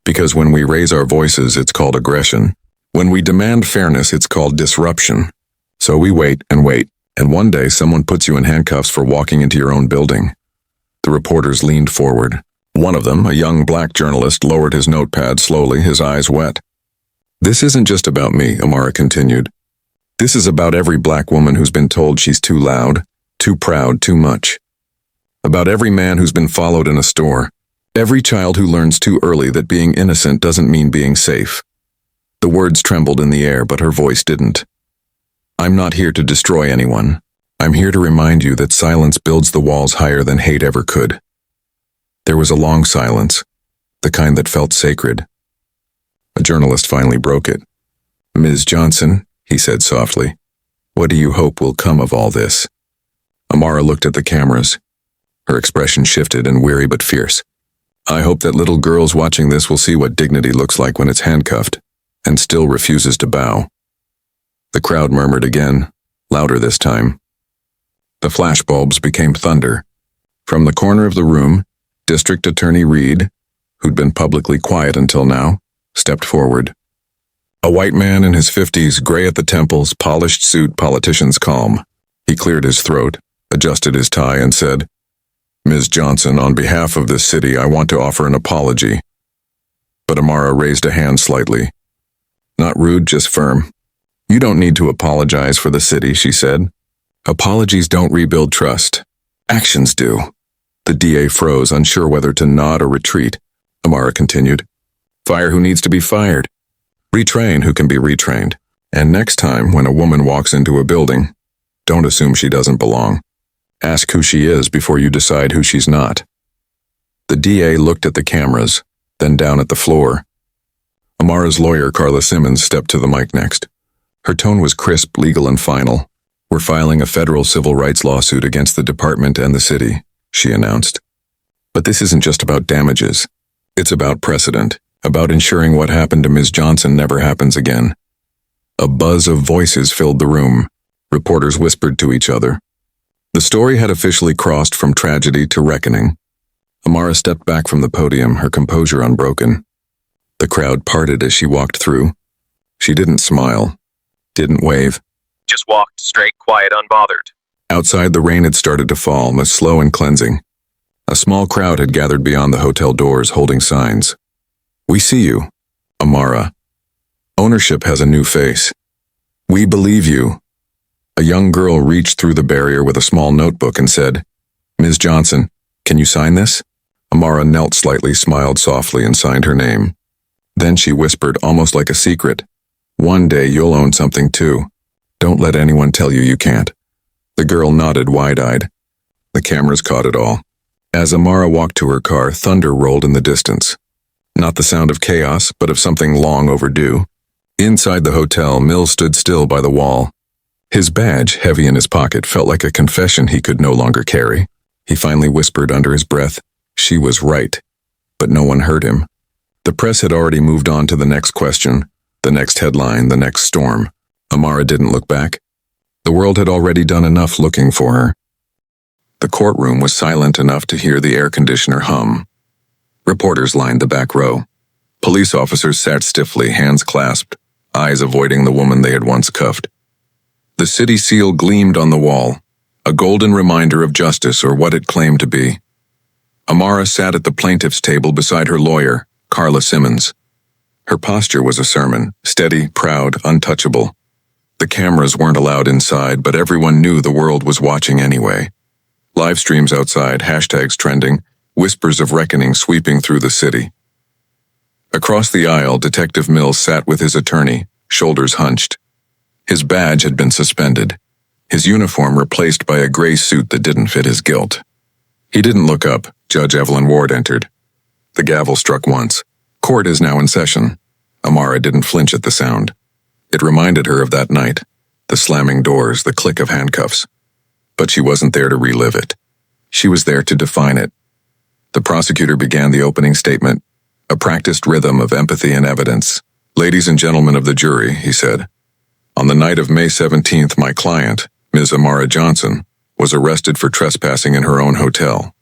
Because when we raise our voices, it's called aggression. When we demand fairness, it's called disruption. So we wait, and one day someone puts you in handcuffs for walking into your own building. The reporters leaned forward. One of them, a young black journalist, lowered his notepad slowly, his eyes wet. This isn't just about me, Amara continued. This is about every black woman who's been told she's too loud, too proud, too much. About every man who's been followed in a store. Every child who learns too early that being innocent doesn't mean being safe. The words trembled in the air, but her voice didn't. I'm not here to destroy anyone. I'm here to remind you that silence builds the walls higher than hate ever could. There was a long silence, the kind that felt sacred. A journalist finally broke it. Ms. Johnson, he said softly, what do you hope will come of all this? Amara looked at the cameras. Her expression shifted and weary but fierce. I hope that little girls watching this will see what dignity looks like when it's handcuffed and still refuses to bow. The crowd murmured again, louder this time. The flashbulbs became thunder. From the corner of the room, District Attorney Reed, who'd been publicly quiet until now, stepped forward. A white man in his 50s, gray at the temples, polished suit, politician's calm. He cleared his throat, adjusted his tie, and said, Ms. Johnson, on behalf of this city, I want to offer an apology. But Amara raised a hand slightly. Not rude, just firm. You don't need to apologize for the city, she said. Apologies don't rebuild trust. Actions do. The DA froze, unsure whether to nod or retreat. Amara continued. Fire who needs to be fired. Retrain who can be retrained. And next time, when a woman walks into a building, don't assume she doesn't belong. Ask who she is before you decide who she's not. The DA looked at the cameras, then down at the floor. Amara's lawyer, Carla Simmons, stepped to the mic next. Her tone was crisp, legal, and final. We're filing a federal civil rights lawsuit against the department and the city, she announced. But this isn't just about damages. It's about precedent, about ensuring what happened to Ms. Johnson never happens again. A buzz of voices filled the room. Reporters whispered to each other. The story had officially crossed from tragedy to reckoning. Amara stepped back from the podium, her composure unbroken. The crowd parted as she walked through. She didn't smile, didn't wave. Just walked straight, quiet, unbothered. Outside, the rain had started to fall, but slow and cleansing. A small crowd had gathered beyond the hotel doors, holding signs. We see you, Amara. Ownership has a new face. We believe you. A young girl reached through the barrier with a small notebook and said, Ms. Johnson, can you sign this? Amara knelt slightly, smiled softly, and signed her name. Then she whispered, almost like a secret, one day you'll own something too. Don't let anyone tell you you can't. The girl nodded wide-eyed. The cameras caught it all. As Amara walked to her car, thunder rolled in the distance. Not the sound of chaos, but of something long overdue. Inside the hotel, Mills stood still by the wall. His badge, heavy in his pocket, felt like a confession he could no longer carry. He finally whispered under his breath, she was right. But no one heard him. The press had already moved on to the next question, the next headline, the next storm. Amara didn't look back. The world had already done enough looking for her. The courtroom was silent enough to hear the air conditioner hum. Reporters Reporters lined the back row. Police officers sat stiffly, hands clasped, eyes avoiding the woman they had once cuffed. The city seal gleamed on the wall, a golden reminder of justice or what it claimed to be. Amara sat at the plaintiff's table beside her lawyer, Carla Simmons. Her posture was a sermon, steady, proud, untouchable. The cameras weren't allowed inside, but everyone knew the world was watching anyway. Live streams outside, hashtags trending, whispers of reckoning sweeping through the city. Across the aisle, Detective Mills sat with his attorney, shoulders hunched. His badge had been suspended, his uniform replaced by a gray suit that didn't fit his guilt. He didn't look up. Judge Evelyn Ward entered. The gavel struck once. Court is now in session. Amara didn't flinch at the sound. It reminded her of that night, the slamming doors, the click of handcuffs. But she wasn't there to relive it. She was there to define it. The prosecutor began the opening statement, a practiced rhythm of empathy and evidence. "Ladies and gentlemen of the jury," he said, "on the night of May 17th, my client, Ms. Amara Johnson, was arrested for trespassing in her own hotel.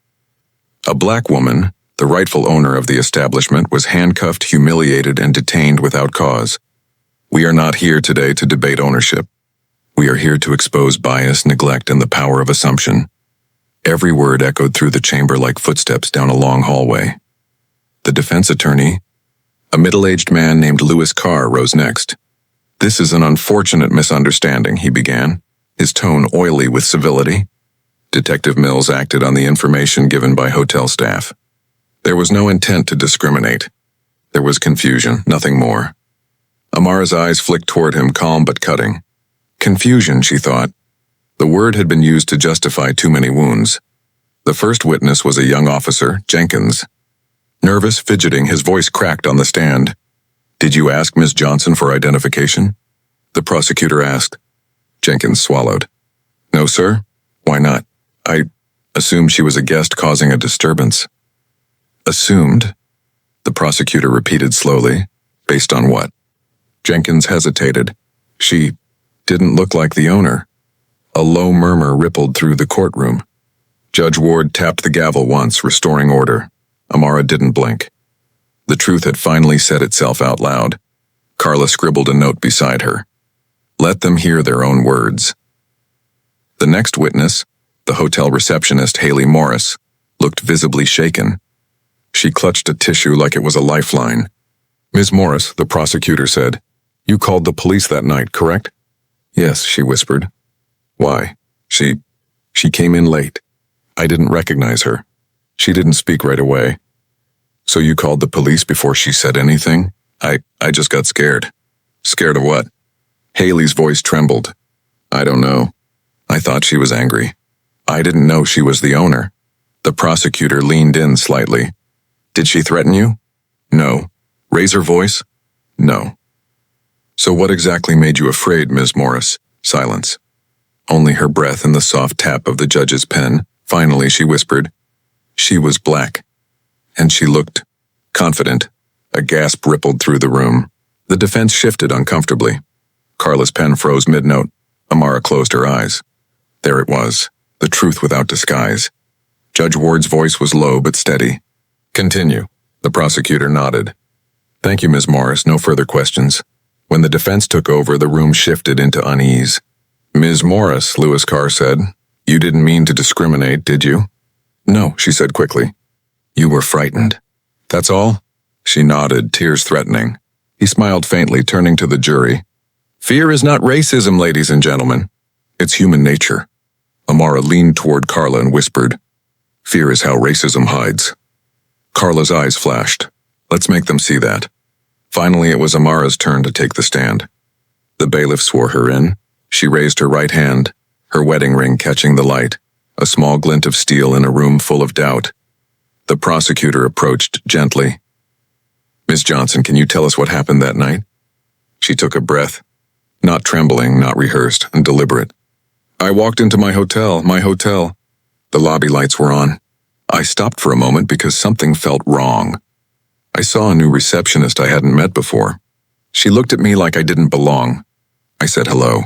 A black woman, the rightful owner of the establishment, was handcuffed, humiliated, and detained without cause. We are not here today to debate ownership. We are here to expose bias, neglect, and the power of assumption." Every word echoed through the chamber like footsteps down a long hallway. The defense attorney, a middle-aged man named Lewis Carr, rose next. "This is an unfortunate misunderstanding," he began, his tone oily with civility. Detective Mills acted on the information given by hotel staff. There was no intent to discriminate. There was confusion, nothing more. Amara's eyes flicked toward him, calm but cutting. Confusion, she thought. The word had been used to justify too many wounds. The first witness was a young officer, Jenkins. Nervous, fidgeting, his voice cracked on the stand. "Did you ask Miss Johnson for identification?" the prosecutor asked. Jenkins swallowed. "No, sir. Why not? I assumed she was a guest causing a disturbance." "Assumed?" the prosecutor repeated slowly. "Based on what?" Jenkins hesitated. "She didn't look like the owner." A low murmur rippled through the courtroom. Judge Ward tapped the gavel once, restoring order. Amara didn't blink. The truth had finally said itself out loud. Carla scribbled a note beside her. "Let them hear their own words." The next witness, the hotel receptionist Haley Morris, looked visibly shaken. She clutched a tissue like it was a lifeline. "Ms. Morris," the prosecutor said, "you called the police that night, correct?" "Yes," she whispered. "Why?" She came in late. I didn't recognize her. She didn't speak right away." "So you called the police before she said anything?" I just got scared." "Scared of what?" Haley's voice trembled. "I don't know. I thought she was angry. I didn't know she was the owner." The prosecutor leaned in slightly. "Did she threaten you?" "No." "Raise her voice?" "No." "So what exactly made you afraid, Ms. Morris?" Silence. Only her breath and the soft tap of the judge's pen. Finally, she whispered, "She was black." And she looked confident. A gasp rippled through the room. The defense shifted uncomfortably. Carla's pen froze mid-note. Amara closed her eyes. There it was, the truth without disguise. Judge Ward's voice was low but steady. "Continue." The prosecutor nodded. "Thank you, Ms. Morris. No further questions." When the defense took over, the room shifted into unease. "Ms. Morris," Lewis Carr said, "you didn't mean to discriminate, did you?" "No," she said quickly. "You were frightened. That's all?" She nodded, tears threatening. He smiled faintly, turning to the jury. "Fear is not racism, ladies and gentlemen. It's human nature." Amara leaned toward Carla and whispered, "Fear is how racism hides." Carla's eyes flashed. "Let's make them see that." Finally, it was Amara's turn to take the stand. The bailiff swore her in. She raised her right hand, her wedding ring catching the light, a small glint of steel in a room full of doubt. The prosecutor approached gently. "Miss Johnson, can you tell us what happened that night?" She took a breath, not trembling, not rehearsed, and deliberate. "I walked into my hotel. The lobby lights were on. I stopped for a moment because something felt wrong. I saw a new receptionist I hadn't met before. She looked at me like I didn't belong. I said hello.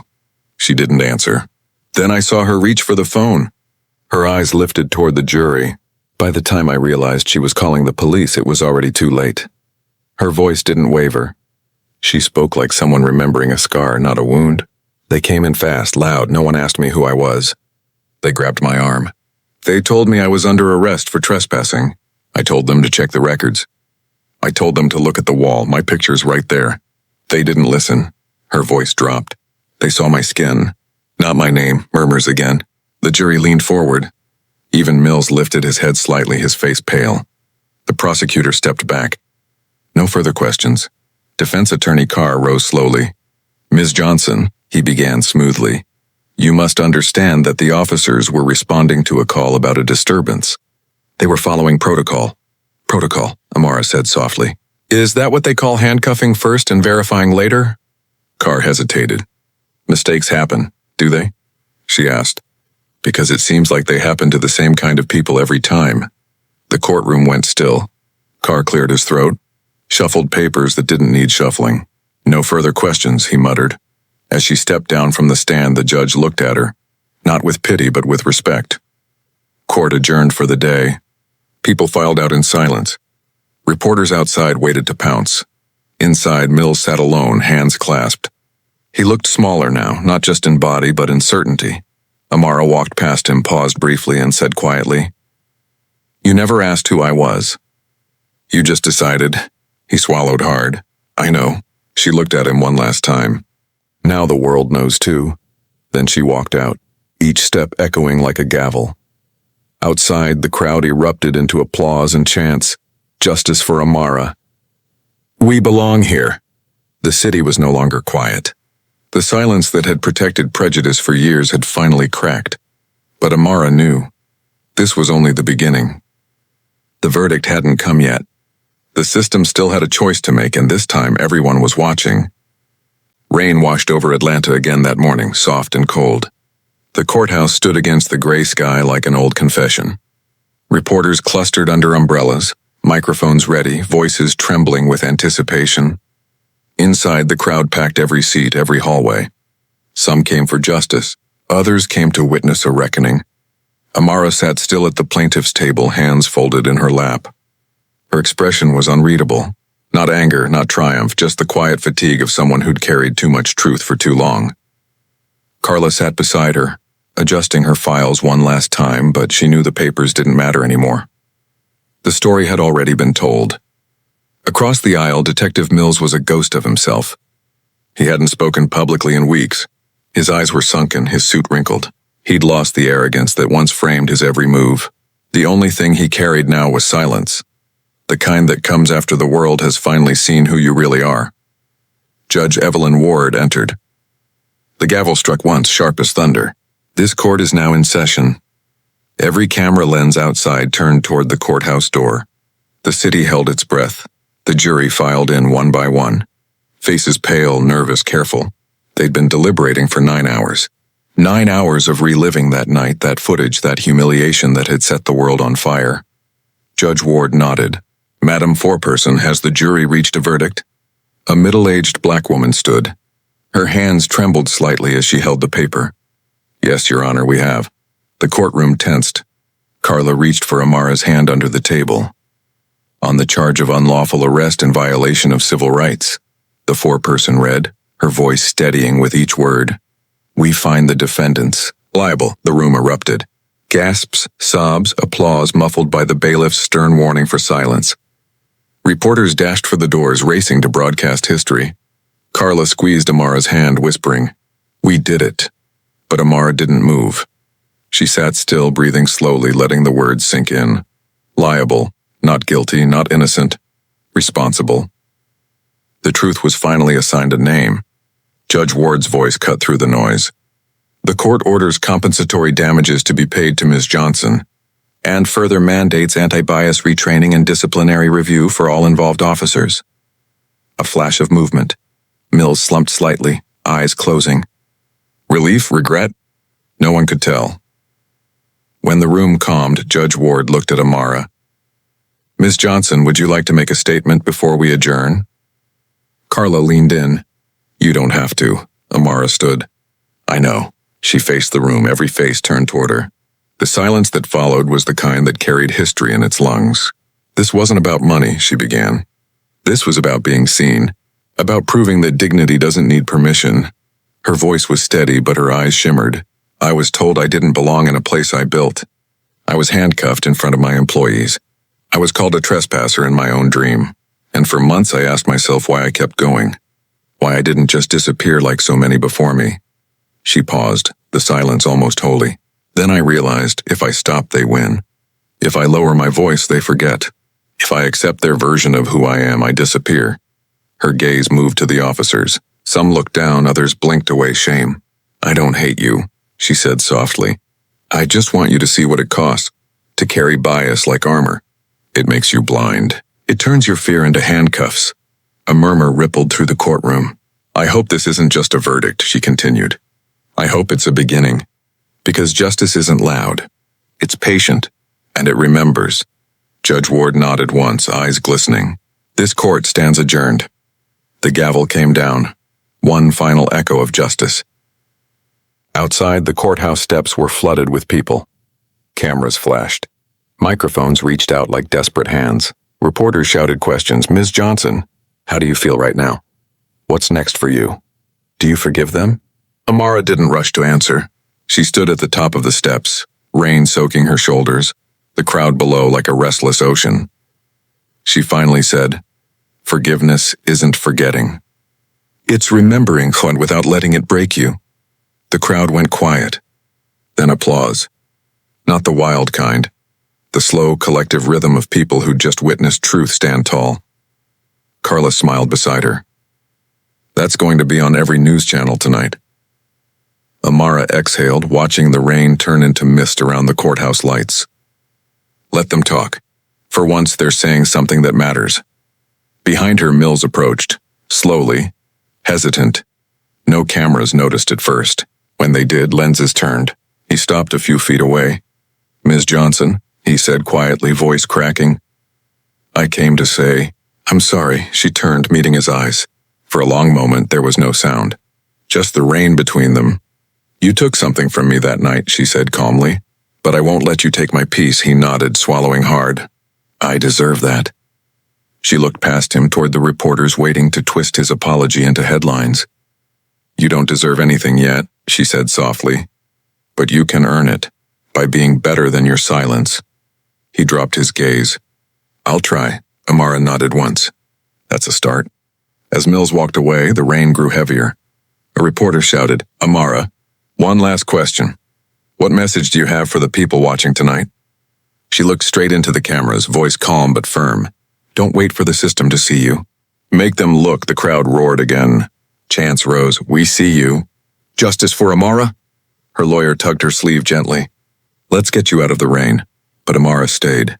She didn't answer. Then I saw her reach for the phone. Her eyes lifted toward the jury. By the time I realized she was calling the police, it was already too late. Her voice didn't waver. She spoke like someone remembering a scar, not a wound. They came in fast, loud. No one asked me who I was. They grabbed my arm. They told me I was under arrest for trespassing. I told them to check the records. I told them to look at the wall. My picture's right there. They didn't listen. Her voice dropped. They saw my skin. Not my name, murmurs again. The jury leaned forward. Even Mills lifted his head slightly, his face pale. The prosecutor stepped back. No further questions. Defense attorney Carr rose slowly. Ms. Johnson, he began smoothly, you must understand that the officers were responding to a call about a disturbance. They were following protocol. Protocol, Amara said softly. Is that what they call handcuffing first and verifying later? Carr hesitated. Mistakes happen, do they? She asked. Because it seems like they happen to the same kind of people every time. The courtroom went still. Carr cleared his throat, shuffled papers that didn't need shuffling. No further questions, he muttered. As she stepped down from the stand, the judge looked at her, not with pity but with respect. Court adjourned for the day. People filed out in silence. Reporters outside waited to pounce. Inside, Mills sat alone, hands clasped. He looked smaller now, not just in body but in certainty. Amara walked past him, paused briefly, and said quietly, You never asked who I was. You just decided. He swallowed hard. I know. She looked at him one last time. Now the world knows too. Then she walked out, each step echoing like a gavel. Outside, the crowd erupted into applause and chants, Justice for Amara. We belong here. The city was no longer quiet. The silence that had protected prejudice for years had finally cracked. But Amara knew. This was only the beginning. The verdict hadn't come yet. The system still had a choice to make, and this time everyone was watching. Rain washed over Atlanta again that morning, soft and cold. The courthouse stood against the gray sky like an old confession. Reporters clustered under umbrellas, microphones ready, voices trembling with anticipation. Inside, the crowd packed every seat, every hallway. Some came for justice. Others came to witness a reckoning. Amara sat still at the plaintiff's table, hands folded in her lap. Her expression was unreadable. Not anger, not triumph, just the quiet fatigue of someone who'd carried too much truth for too long. Carla sat beside her, adjusting her files one last time, but she knew the papers didn't matter anymore. The story had already been told. Across the aisle, Detective Mills was a ghost of himself. He hadn't spoken publicly in weeks. His eyes were sunken, his suit wrinkled. He'd lost the arrogance that once framed his every move. The only thing he carried now was silence. The kind that comes after the world has finally seen who you really are. Judge Evelyn Ward entered. The gavel struck once, sharp as thunder. This court is now in session. Every camera lens outside turned toward the courthouse door. The city held its breath. The jury filed in one by one. Faces pale, nervous, careful. They'd been deliberating for 9 hours. 9 hours of reliving that night, that footage, that humiliation that had set the world on fire. Judge Ward nodded. Madam Foreperson, has the jury reached a verdict? A middle-aged black woman stood. Her hands trembled slightly as she held the paper. Yes, Your Honor, we have. The courtroom tensed. Carla reached for Amara's hand under the table. On the charge of unlawful arrest in violation of civil rights, the foreperson read, her voice steadying with each word. We find the defendants liable. The room erupted. Gasps, sobs, applause muffled by the bailiff's stern warning for silence. Reporters dashed for the doors, racing to broadcast history. Carla squeezed Amara's hand, whispering, We did it. But Amara didn't move. She sat still, breathing slowly, letting the words sink in. Liable, not guilty, not innocent, responsible. The truth was finally assigned a name. Judge Ward's voice cut through the noise. The court orders compensatory damages to be paid to Ms. Johnson, and further mandates anti-bias retraining and disciplinary review for all involved officers. A flash of movement. Mills slumped slightly, eyes closing. Relief, regret? No one could tell. When the room calmed, Judge Ward looked at Amara. Ms. Johnson, would you like to make a statement before we adjourn? Carla leaned in. You don't have to. Amara stood. I know. She faced the room, every face turned toward her. The silence that followed was the kind that carried history in its lungs. This wasn't about money, she began. This was about being seen, about proving that dignity doesn't need permission. Her voice was steady, but her eyes shimmered. I was told I didn't belong in a place I built. I was handcuffed in front of my employees. I was called a trespasser in my own dream. And for months I asked myself why I kept going. Why I didn't just disappear like so many before me. She paused, the silence almost holy. Then I realized, if I stop, they win. If I lower my voice, they forget. If I accept their version of who I am, I disappear. Her gaze moved to the officers. Some looked down, others blinked away shame. I don't hate you, she said softly. I just want you to see what it costs to carry bias like armor. It makes you blind. It turns your fear into handcuffs. A murmur rippled through the courtroom. I hope this isn't just a verdict, she continued. I hope it's a beginning. Because justice isn't loud. It's patient, and it remembers. Judge Ward nodded once, eyes glistening. This court stands adjourned. The gavel came down. One final echo of justice. Outside, the courthouse steps were flooded with people. Cameras flashed. Microphones reached out like desperate hands. Reporters shouted questions. Ms. Johnson, how do you feel right now? What's next for you? Do you forgive them? Amara didn't rush to answer. She stood at the top of the steps, rain soaking her shoulders, the crowd below like a restless ocean. She finally said, "Forgiveness isn't forgetting. It's remembering, Juan, without letting it break you." The crowd went quiet. Then applause. Not the wild kind. The slow, collective rhythm of people who'd just witnessed truth stand tall. Carla smiled beside her. That's going to be on every news channel tonight. Amara exhaled, watching the rain turn into mist around the courthouse lights. Let them talk. For once, they're saying something that matters. Behind her, Mills approached, slowly, hesitant. No cameras noticed at first. When they did, lenses turned. He stopped a few feet away. Ms. Johnson, he said quietly, voice cracking. I came to say, I'm sorry, she turned, meeting his eyes. For a long moment, there was no sound. Just the rain between them. You took something from me that night, she said calmly. But I won't let you take my peace, he nodded, swallowing hard. I deserve that. She looked past him toward the reporters waiting to twist his apology into headlines. You don't deserve anything yet, she said softly. But you can earn it, by being better than your silence. He dropped his gaze. I'll try, Amara nodded once. That's a start. As Mills walked away, the rain grew heavier. A reporter shouted, Amara, one last question. What message do you have for the people watching tonight? She looked straight into the cameras, voice calm but firm. Don't wait for the system to see you. Make them look, the crowd roared again. Chants rose, we see you. Justice for Amara? Her lawyer tugged her sleeve gently. Let's get you out of the rain. But Amara stayed.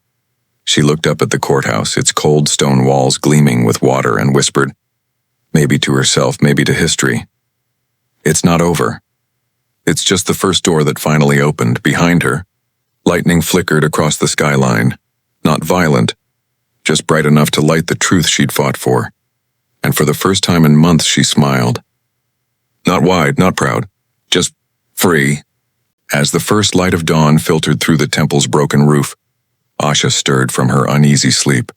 She looked up at the courthouse, its cold stone walls gleaming with water, and whispered, maybe to herself, maybe to history. It's not over. It's just the first door that finally opened. Behind her, lightning flickered across the skyline. Not violent, just bright enough to light the truth she'd fought for. And for the first time in months, she smiled. Not wide, not proud, just free. As the first light of dawn filtered through the temple's broken roof, Asha stirred from her uneasy sleep.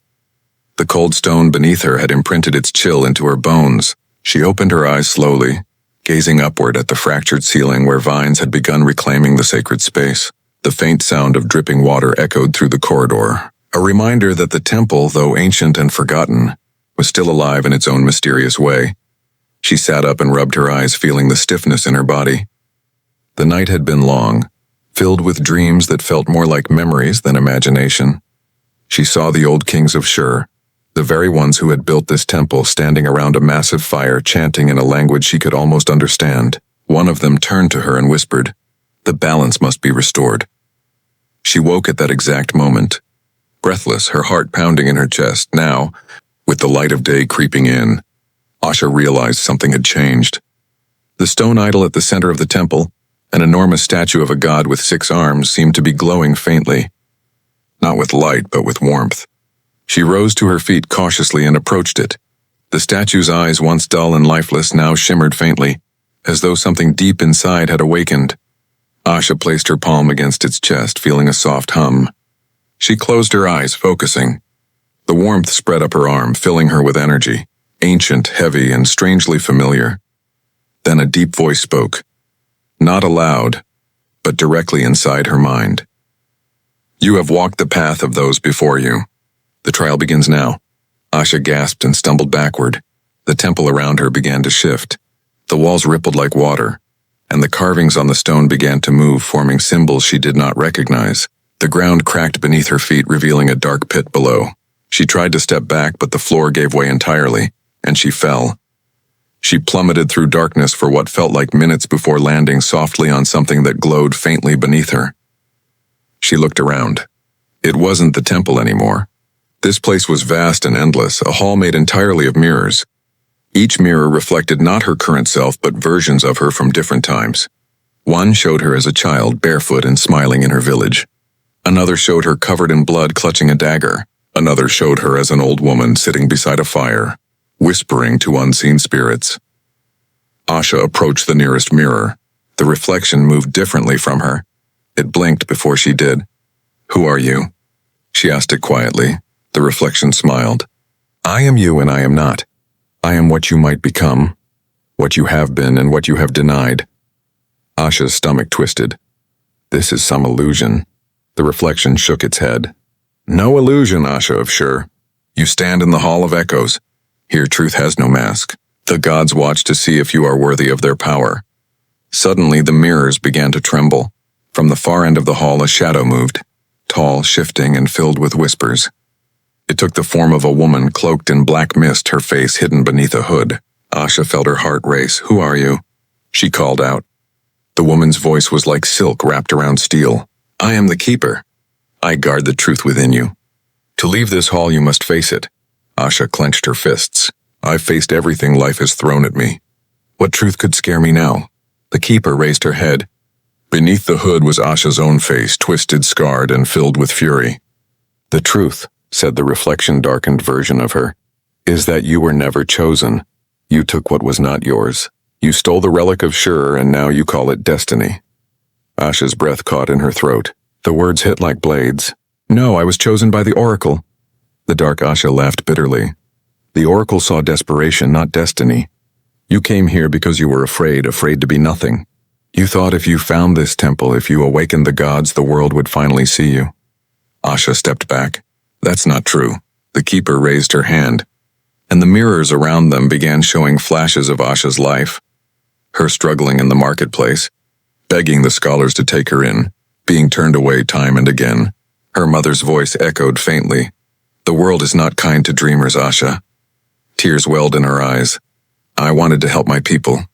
The cold stone beneath her had imprinted its chill into her bones. She opened her eyes slowly, gazing upward at the fractured ceiling where vines had begun reclaiming the sacred space. The faint sound of dripping water echoed through the corridor, a reminder that the temple, though ancient and forgotten, was still alive in its own mysterious way. She sat up and rubbed her eyes, feeling the stiffness in her body. The night had been long, filled with dreams that felt more like memories than imagination. She saw the old kings of Shur, the very ones who had built this temple, standing around a massive fire, chanting in a language she could almost understand. One of them turned to her and whispered, the balance must be restored. She woke at that exact moment, breathless, her heart pounding in her chest. Now, with the light of day creeping in, Asha realized something had changed. The stone idol at the center of the temple, an enormous statue of a god with 6 arms, seemed to be glowing faintly. Not with light, but with warmth. She rose to her feet cautiously and approached it. The statue's eyes, once dull and lifeless, now shimmered faintly, as though something deep inside had awakened. Asha placed her palm against its chest, feeling a soft hum. She closed her eyes, focusing. The warmth spread up her arm, filling her with energy, ancient, heavy, and strangely familiar. Then a deep voice spoke. Not aloud, but directly inside her mind. You have walked the path of those before you. The trial begins now. Asha gasped and stumbled backward. The temple around her began to shift. The walls rippled like water, and the carvings on the stone began to move, forming symbols she did not recognize. The ground cracked beneath her feet, revealing a dark pit below. She tried to step back, but the floor gave way entirely, and she fell. She plummeted through darkness for what felt like minutes before landing softly on something that glowed faintly beneath her. She looked around. It wasn't the temple anymore. This place was vast and endless, a hall made entirely of mirrors. Each mirror reflected not her current self, but versions of her from different times. One showed her as a child, barefoot and smiling in her village. Another showed her covered in blood, clutching a dagger. Another showed her as an old woman sitting beside a fire, whispering to unseen spirits. Asha approached the nearest mirror. The reflection moved differently from her. It blinked before she did. Who are you? She asked it quietly. The reflection smiled. I am you and I am not. I am what you might become, what you have been and what you have denied. Asha's stomach twisted. This is some illusion. The reflection shook its head. No illusion, Asha of Sure. You stand in the Hall of Echoes. Here truth has no mask. The gods watch to see if you are worthy of their power. Suddenly the mirrors began to tremble. From the far end of the hall a shadow moved, tall, shifting, and filled with whispers. It took the form of a woman cloaked in black mist, her face hidden beneath a hood. Asha felt her heart race. Who are you? She called out. The woman's voice was like silk wrapped around steel. I am the Keeper. I guard the truth within you. To leave this hall you must face it. Asha clenched her fists. I've faced everything life has thrown at me. What truth could scare me now? The Keeper raised her head. Beneath the hood was Asha's own face, twisted, scarred, and filled with fury. The truth, said the reflection-darkened version of her, is that you were never chosen. You took what was not yours. You stole the relic of Sure, and now you call it destiny. Asha's breath caught in her throat. The words hit like blades. No, I was chosen by the Oracle. The dark Asha laughed bitterly. The Oracle saw desperation, not destiny. You came here because you were afraid to be nothing. You thought if you found this temple, if you awakened the gods, the world would finally see you. Asha stepped back. That's not true. The Keeper raised her hand, and the mirrors around them began showing flashes of Asha's life. Her struggling in the marketplace, begging the scholars to take her in, being turned away time and again. Her mother's voice echoed faintly. The world is not kind to dreamers, Asha. Tears welled in her eyes. I wanted to help my people.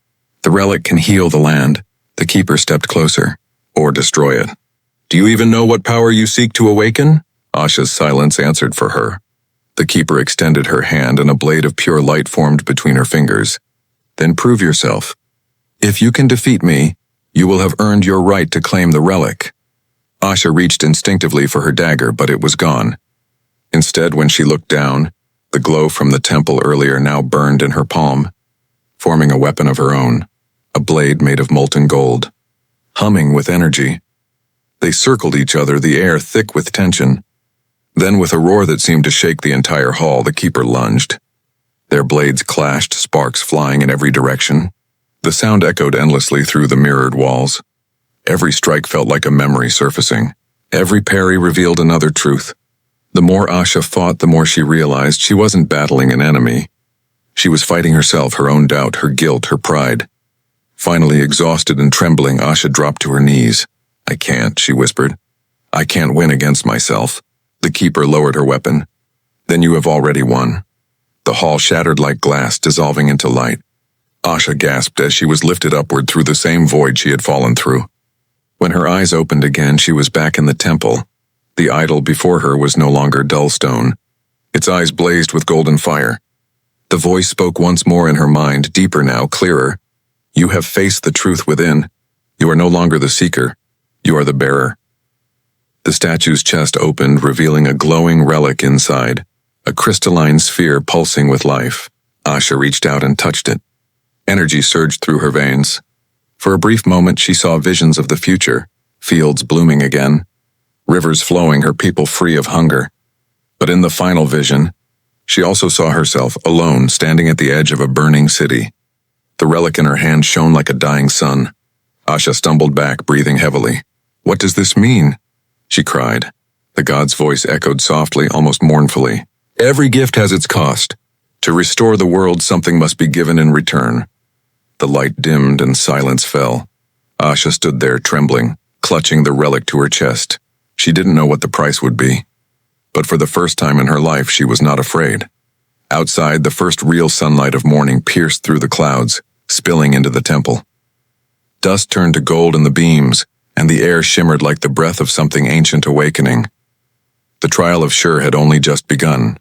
The relic can heal the land. The Keeper stepped closer, or destroy it. Do you even know what power you seek to awaken? Asha's silence answered for her. The Keeper extended her hand and a blade of pure light formed between her fingers. Then prove yourself. If you can defeat me, you will have earned your right to claim the relic. Asha reached instinctively for her dagger, but it was gone. Instead, when she looked down, the glow from the temple earlier now burned in her palm, forming a weapon of her own, a blade made of molten gold. Humming with energy, they circled each other, the air thick with tension. Then, with a roar that seemed to shake the entire hall, the Keeper lunged. Their blades clashed, sparks flying in every direction. The sound echoed endlessly through the mirrored walls. Every strike felt like a memory surfacing. Every parry revealed another truth. The more Asha fought, the more she realized she wasn't battling an enemy. She was fighting herself, her own doubt, her guilt, her pride. Finally, exhausted and trembling, Asha dropped to her knees. I can't, she whispered. I can't win against myself. The Keeper lowered her weapon. Then you have already won. The hall shattered like glass, dissolving into light. Asha gasped as she was lifted upward through the same void she had fallen through. When her eyes opened again, she was back in the temple. The idol before her was no longer dull stone. Its eyes blazed with golden fire. The voice spoke once more in her mind, deeper now, clearer. You have faced the truth within. You are no longer the seeker. You are the bearer. The statue's chest opened, revealing a glowing relic inside, a crystalline sphere pulsing with life. Asha reached out and touched it. Energy surged through her veins. For a brief moment, she saw visions of the future, fields blooming again, rivers flowing, her people free of hunger. But in the final vision, she also saw herself alone, standing at the edge of a burning city. The relic in her hand shone like a dying sun. Asha stumbled back, breathing heavily. "What does this mean?" she cried. The god's voice echoed softly, almost mournfully. "Every gift has its cost. To restore the world, something must be given in return." The light dimmed and silence fell. Asha stood there, trembling, clutching the relic to her chest. She didn't know what the price would be. But for the first time in her life, she was not afraid. Outside, the first real sunlight of morning pierced through the clouds, spilling into the temple. Dust turned to gold in the beams, and the air shimmered like the breath of something ancient awakening. The trial of Shur had only just begun.